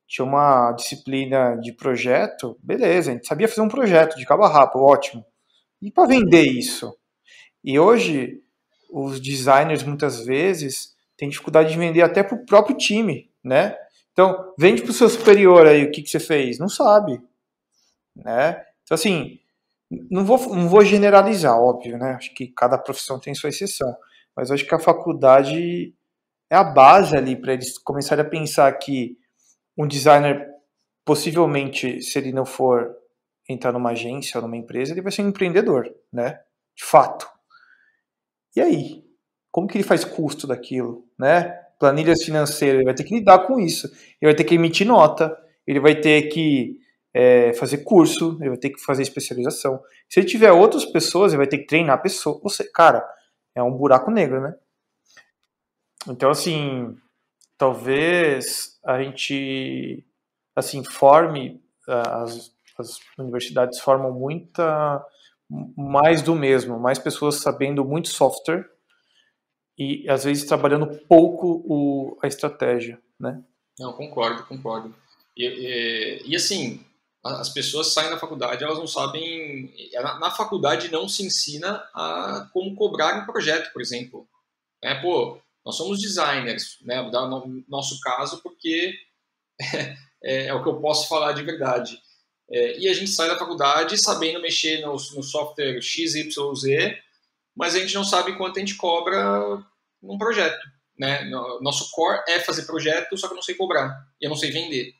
tinha uma disciplina de projeto, beleza, a gente sabia fazer um projeto de cabo a rabo, ótimo. E para vender isso? E hoje, os designers, muitas vezes, têm dificuldade de vender até pro próprio time, né? Então, vende pro seu superior aí o que você fez. Não sabe, né? Então, assim, não vou generalizar, óbvio, né? Acho que cada profissão tem sua exceção. Mas acho que a faculdade é a base ali para eles começarem a pensar que um designer, possivelmente, se ele não for entrar numa agência ou numa empresa, ele vai ser um empreendedor, né? De fato. E aí? Como que ele faz custo daquilo, né? Planilhas financeiras, ele vai ter que lidar com isso. Ele vai ter que emitir nota, ele vai ter que fazer curso, ele vai ter que fazer especialização. Se ele tiver outras pessoas, ele vai ter que treinar pessoas. Cara, é um buraco negro, né? Então, assim, talvez a gente, assim, forme, as universidades formam mais do mesmo, mais pessoas sabendo muito software e, às vezes, trabalhando pouco a estratégia, né? Não, concordo. E assim, as pessoas saem da faculdade, elas não sabem... Na faculdade não se ensina a como cobrar um projeto, por exemplo. Pô, nós somos designers, né? Vou dar no nosso caso porque é o que eu posso falar de verdade. E a gente sai da faculdade sabendo mexer no software XYZ, mas a gente não sabe quanto a gente cobra num projeto, né? Nosso core é fazer projeto, só que eu não sei cobrar e eu não sei vender,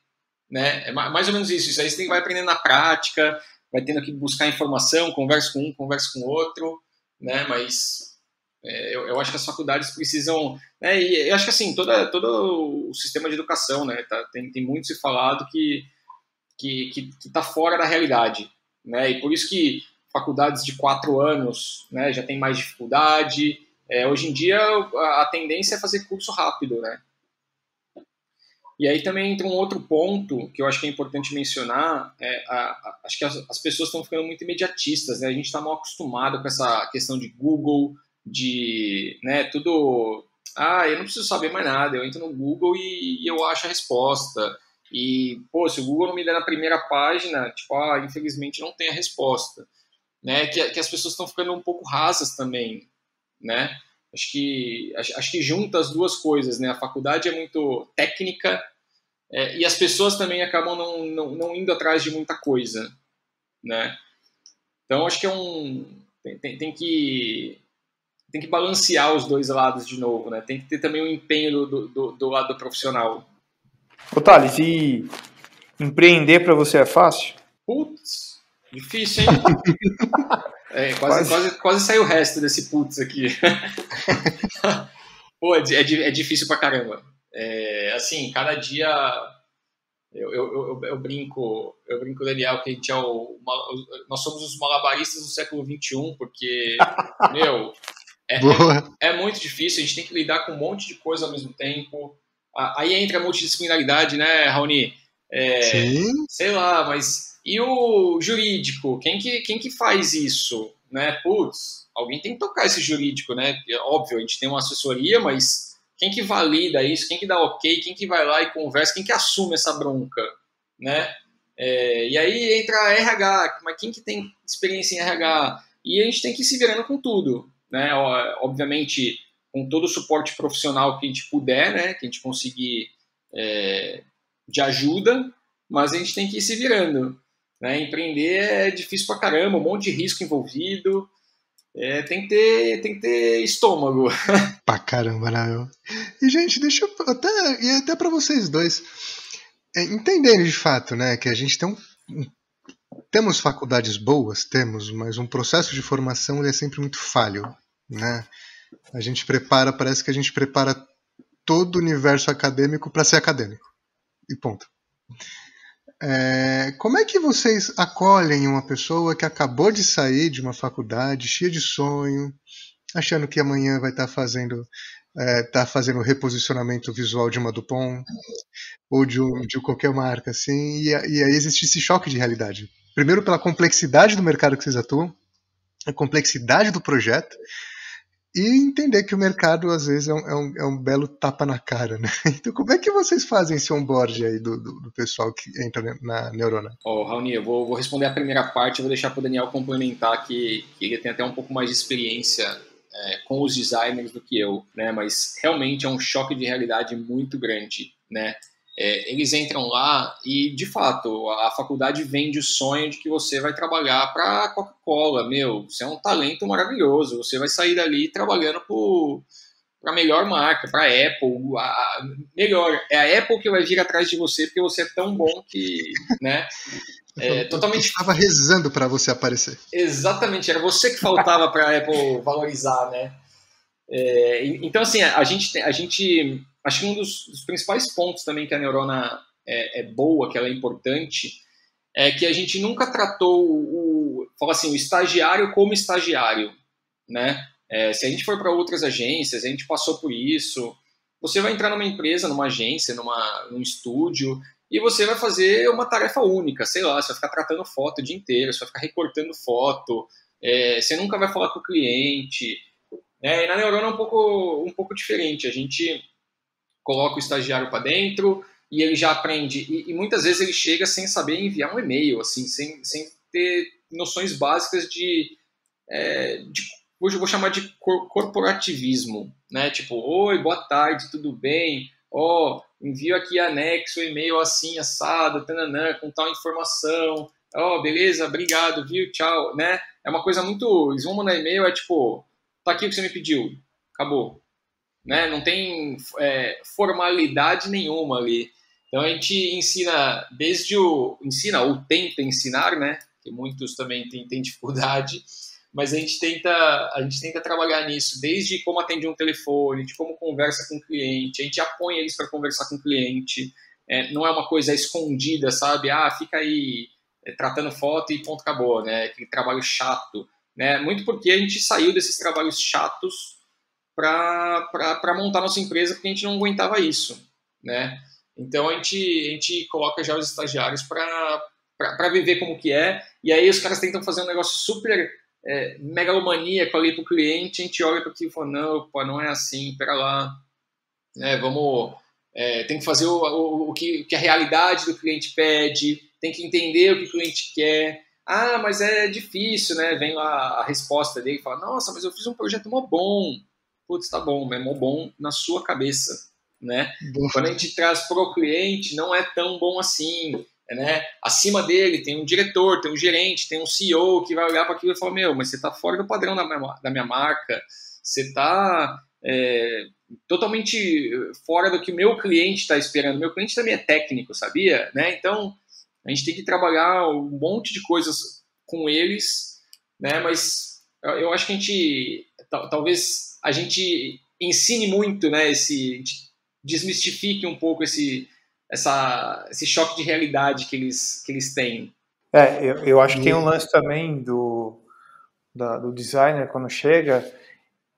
né? É mais ou menos isso. Isso aí você vai aprendendo na prática, vai tendo que buscar informação, conversa com um, conversa com outro, né? Mas eu acho que as faculdades precisam, né? E eu acho que assim todo o sistema de educação, né? Tem muito se falado que está fora da realidade, né? E por isso que faculdades de 4 anos, né, já tem mais dificuldade. Hoje em dia a tendência é fazer curso rápido, né? E aí também entra um outro ponto que eu acho que é importante mencionar, acho que as pessoas estão ficando muito imediatistas, né? A gente está mal acostumado com essa questão de Google, de, né, tudo... eu não preciso saber mais nada, eu entro no Google e eu acho a resposta. E, pô, se o Google não me der na primeira página, tipo, infelizmente não tem a resposta. Né? Que as pessoas estão ficando um pouco rasas também, né? Acho que junta as duas coisas, né? A faculdade é muito técnica e as pessoas também acabam não indo atrás de muita coisa, né? Então, acho que tem que balancear os dois lados de novo, né? Tem que ter também um empenho do lado profissional. Ô, Thales, e empreender para você é fácil? Putz, difícil, hein? Quase saiu o resto desse putz aqui. Pô, é difícil pra caramba. Assim, cada dia eu brinco, Daniel, que a gente nós somos os malabaristas do século XXI, porque, meu, é muito difícil, a gente tem que lidar com um monte de coisa ao mesmo tempo. Aí entra a multidisciplinaridade, né, Raoni? Sim. Sei lá, mas e o jurídico? Quem que faz isso? Né? Putz, alguém tem que tocar esse jurídico, né? Óbvio, a gente tem uma assessoria, mas quem que valida isso? Quem que dá ok? Quem que vai lá e conversa? Quem que assume essa bronca? Né? E aí entra a RH, mas quem que tem experiência em RH? E a gente tem que ir se virando com tudo, né? Obviamente, com todo o suporte profissional que a gente puder, né? Que a gente conseguir de ajuda, mas a gente tem que ir se virando. Né? Empreender é difícil pra caramba, um monte de risco envolvido. Tem que ter estômago. Pra caramba, né? E, gente, deixa eu até pra vocês dois entenderem de fato, né? Que a gente temos faculdades boas, mas um processo de formação ele é sempre muito falho, né? Parece que a gente prepara todo o universo acadêmico para ser acadêmico. E ponto. Como é que vocês acolhem uma pessoa que acabou de sair de uma faculdade cheia de sonho, achando que amanhã vai estar fazendo reposicionamento visual de uma Dupont ou de qualquer marca, assim, e aí existe esse choque de realidade. Primeiro pela complexidade do mercado que vocês atuam, a complexidade do projeto, e entender que o mercado, às vezes, é um belo tapa na cara, né? Então, como é que vocês fazem esse onboard aí do pessoal que entra na Neurona? Raoni, eu vou responder a primeira parte, eu vou deixar para o Daniel complementar, que ele tem até um pouco mais de experiência com os designers do que eu, né? Mas realmente é um choque de realidade muito grande, né? Eles entram lá e, de fato, a faculdade vende o sonho de que você vai trabalhar para a Coca-Cola. Meu, você é um talento maravilhoso. Você vai sair dali trabalhando para a melhor marca, para a Apple. Melhor, é a Apple que vai vir atrás de você porque você é tão bom que, né? Totalmente. Eu estava rezando para você aparecer. Exatamente, era você que faltava para a Apple valorizar, né? Então, assim, a gente acho que um dos principais pontos também que a Neurona é boa, que ela é importante, é que a gente nunca tratou fala assim, o estagiário como estagiário, né? Se a gente for para outras agências, a gente passou por isso, você vai entrar numa empresa, numa agência, num estúdio, e você vai fazer uma tarefa única, sei lá, você vai ficar tratando foto o dia inteiro, você vai ficar recortando foto, você nunca vai falar com o cliente. E na Neurona é um pouco diferente, a gente coloca o estagiário para dentro e ele já aprende, e muitas vezes ele chega sem saber enviar um e-mail, assim, sem ter noções básicas hoje eu vou chamar de corporativismo, né? Tipo, oi, boa tarde, tudo bem? Envio aqui anexo, e-mail assim, assado, tananã, com tal informação. Beleza, obrigado, viu? Tchau, né? É uma coisa muito... Eles vão mandar e-mail, é tipo, tá aqui o que você me pediu, acabou. Né? Não tem formalidade nenhuma ali. Então a gente ensina ou tenta ensinar, né? Que muitos também têm dificuldade, mas a gente tenta trabalhar nisso, desde como atende um telefone, de como conversa com o cliente, a gente apõe eles para conversar com o cliente, não é uma coisa escondida, sabe? Fica aí tratando foto e ponto, acabou, né? Aquele trabalho chato, né? Muito porque a gente saiu desses trabalhos chatos para montar nossa empresa, porque a gente não aguentava isso, né? Então a gente coloca já os estagiários para viver como que é, e aí os caras tentam fazer um negócio super megalomaníaco ali pro cliente, a gente olha para aquilo e fala, não, pô, não é assim, pera lá, né? Tem que fazer o que a realidade do cliente pede, tem que entender o que o cliente quer. Mas é difícil, né? Vem lá a resposta dele e fala, nossa, mas eu fiz um projeto mó bom. Putz, tá bom, é mó bom na sua cabeça, né? Quando a gente traz pro cliente, não é tão bom assim, né? Acima dele tem um diretor, tem um gerente, tem um CEO que vai olhar para aquilo e falar, meu, mas você tá fora do padrão da minha marca, você tá totalmente fora do que o meu cliente está esperando. Meu cliente também é técnico, sabia? Né? Então, a gente tem que trabalhar um monte de coisas com eles, né? Mas eu acho que a gente, talvez a gente ensine muito, né? Desmistifique um pouco esse choque de realidade que eles têm. Eu acho que tem um lance também do designer quando chega,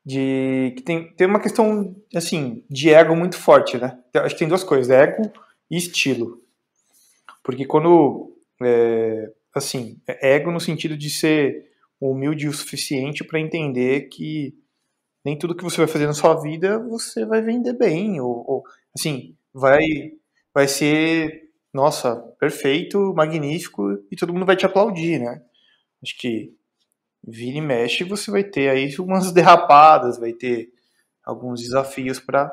que tem uma questão assim de ego muito forte, né? Acho que tem duas coisas, ego e estilo. Porque quando ego no sentido de ser humilde o suficiente para entender que nem tudo que você vai fazer na sua vida você vai vender bem, ou assim, vai ser, nossa, perfeito, magnífico, e todo mundo vai te aplaudir, né? Acho que vira e mexe, você vai ter aí umas derrapadas, vai ter alguns desafios para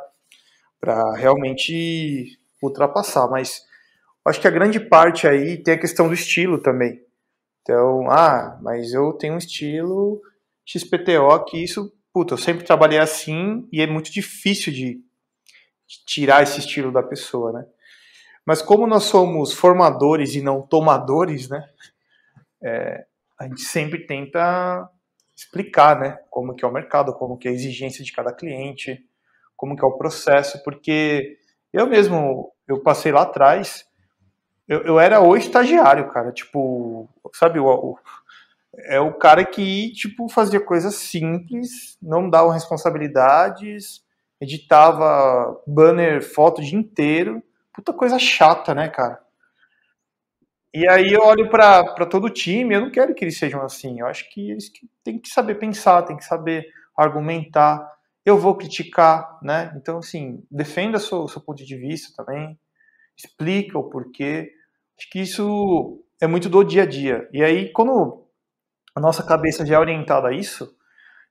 realmente ultrapassar, mas acho que a grande parte aí tem a questão do estilo também. Então, mas eu tenho um estilo XPTO que isso, puta, eu sempre trabalhei assim e é muito difícil de tirar esse estilo da pessoa, né? Mas como nós somos formadores e não tomadores, né? A gente sempre tenta explicar, né? Como que é o mercado, como que é a exigência de cada cliente, como que é o processo, porque eu passei lá atrás, eu era o estagiário, cara, tipo, sabe, é o cara que, tipo, fazia coisas simples, não dava responsabilidades, editava banner, foto o dia inteiro, puta coisa chata, né, cara? E aí eu olho para todo o time, eu não quero que eles sejam assim, eu acho que eles têm que saber pensar, têm que saber argumentar, eu vou criticar, né? Então, assim, defenda o seu ponto de vista também, explica o porquê, acho que isso é muito do dia a dia. E aí, quando a nossa cabeça já é orientada a isso,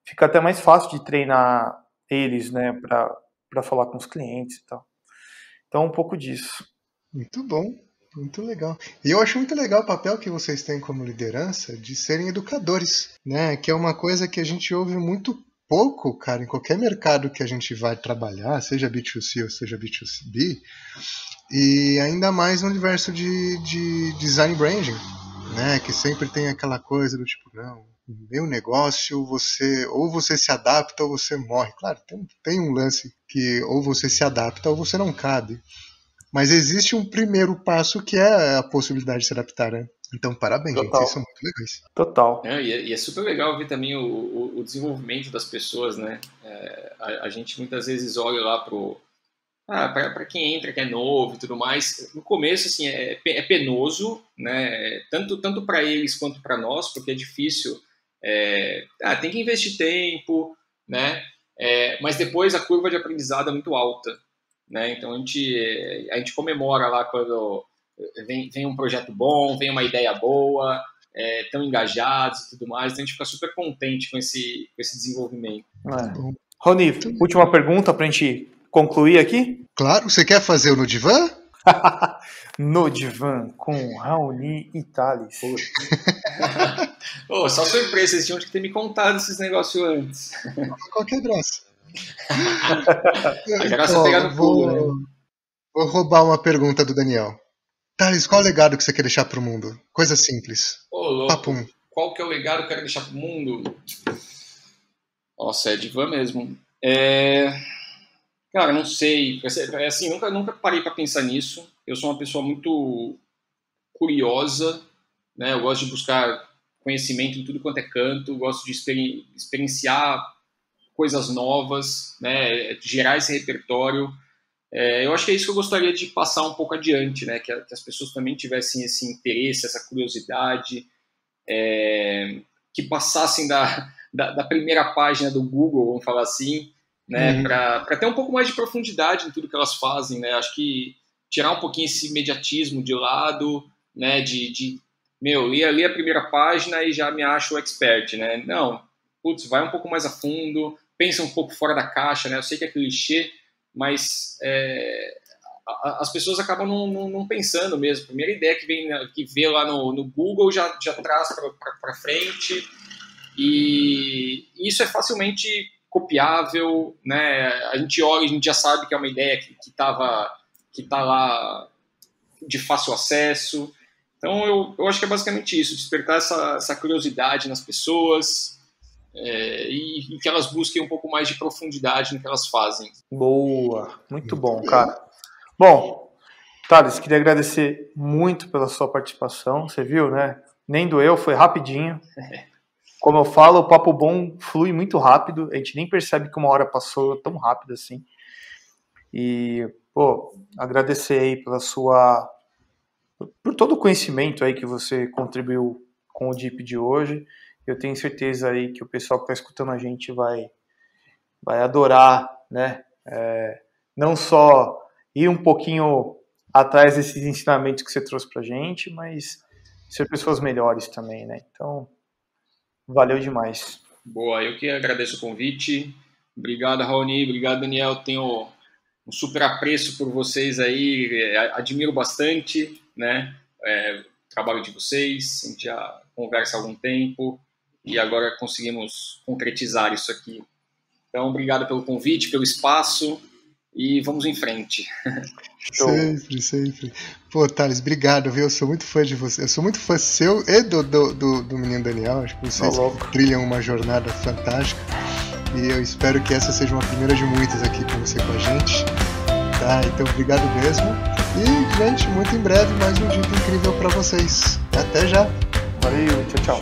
fica até mais fácil de treinar eles, né, para falar com os clientes e tal. Então, um pouco disso. Muito bom, muito legal. E eu acho muito legal o papel que vocês têm como liderança de serem educadores, né? Que é uma coisa que a gente ouve muito pouco, cara, em qualquer mercado que a gente vai trabalhar, seja B2C ou seja B2B, e ainda mais no universo de design branding, né? Que sempre tem aquela coisa do tipo, não, meu negócio, ou você se adapta ou você morre. Claro, tem um lance que ou você se adapta ou você não cabe. Mas existe um primeiro passo que é a possibilidade de se adaptar, né? Então, parabéns, Total. gente, vocês são muito legais. Total. E é super legal ver também o desenvolvimento das pessoas, né? A gente muitas vezes olha lá pro para quem entra, que é novo e tudo mais, no começo, assim, é penoso, né? Tanto para eles quanto para nós, porque é difícil. Tem que investir tempo, né? Mas depois a curva de aprendizado é muito alta, né? Então a gente comemora lá quando vem um projeto bom, vem uma ideia boa, estão engajados e tudo mais, então a gente fica super contente com esse desenvolvimento. Rony, última pergunta para a gente concluir aqui? Claro, você quer fazer o No Divã? No Divã, com Raoni e Thales. Só surpresa, vocês tinham que ter me contado esses negócios antes. Qualquer graça. A graça é pegar no pulo, né? Vou roubar uma pergunta do Daniel. Thales, qual é o legado que você quer deixar pro mundo? Coisa simples. Louco. Papum. Qual que é o legado que eu quero deixar pro mundo? Nossa, é Divã mesmo. Cara, não sei. Assim, nunca parei para pensar nisso. Eu sou uma pessoa muito curiosa, né? Eu gosto de buscar conhecimento em tudo quanto é canto, gosto de experienciar coisas novas, né? Gerar esse repertório. Eu acho que é isso que eu gostaria de passar um pouco adiante, né? Que as pessoas também tivessem esse interesse, essa curiosidade, que passassem da primeira página do Google, vamos falar assim, né? Para ter um pouco mais de profundidade em tudo que elas fazem, né? Acho que tirar um pouquinho esse imediatismo de lado, né? Li a primeira página e já me acho o expert, né? Não, vai um pouco mais a fundo, pensa um pouco fora da caixa, né? Eu sei que é clichê, mas as pessoas acabam não pensando mesmo. A primeira ideia que vê lá no Google já traz para frente, e isso é facilmente copiável, né? A gente olha, a gente já sabe que é uma ideia que está lá de fácil acesso. Então eu acho que é basicamente isso, despertar essa curiosidade nas pessoas, e que elas busquem um pouco mais de profundidade no que elas fazem. Boa, muito bom, cara. Bom, Thales, queria agradecer muito pela sua participação. Você viu, né? Nem doeu, foi rapidinho. Como eu falo, o papo bom flui muito rápido. A gente nem percebe que uma hora passou tão rápido assim. E, agradecer aí por todo o conhecimento aí que você contribuiu com o DIP de hoje. Eu tenho certeza aí que o pessoal que está escutando a gente vai adorar, né? Não só ir um pouquinho atrás desses ensinamentos que você trouxe pra gente, mas ser pessoas melhores também, né? Então, valeu demais. Boa, eu que agradeço o convite. Obrigado, Raoni. Obrigado, Daniel. Tenho um super apreço por vocês aí. Admiro bastante, né? O trabalho de vocês. A gente já conversa há algum tempo e agora conseguimos concretizar isso aqui. Então, obrigado pelo convite, pelo espaço, e vamos em frente. Sempre. Pô, Thales, obrigado, viu? Eu sou muito fã de você. Eu sou muito fã seu e do menino Daniel. Acho que vocês trilham uma jornada fantástica. E eu espero que essa seja uma primeira de muitas aqui com você, com a gente. Tá? Então, obrigado mesmo. E, gente, muito em breve, mais um dia incrível pra vocês. Até já. Valeu, tchau.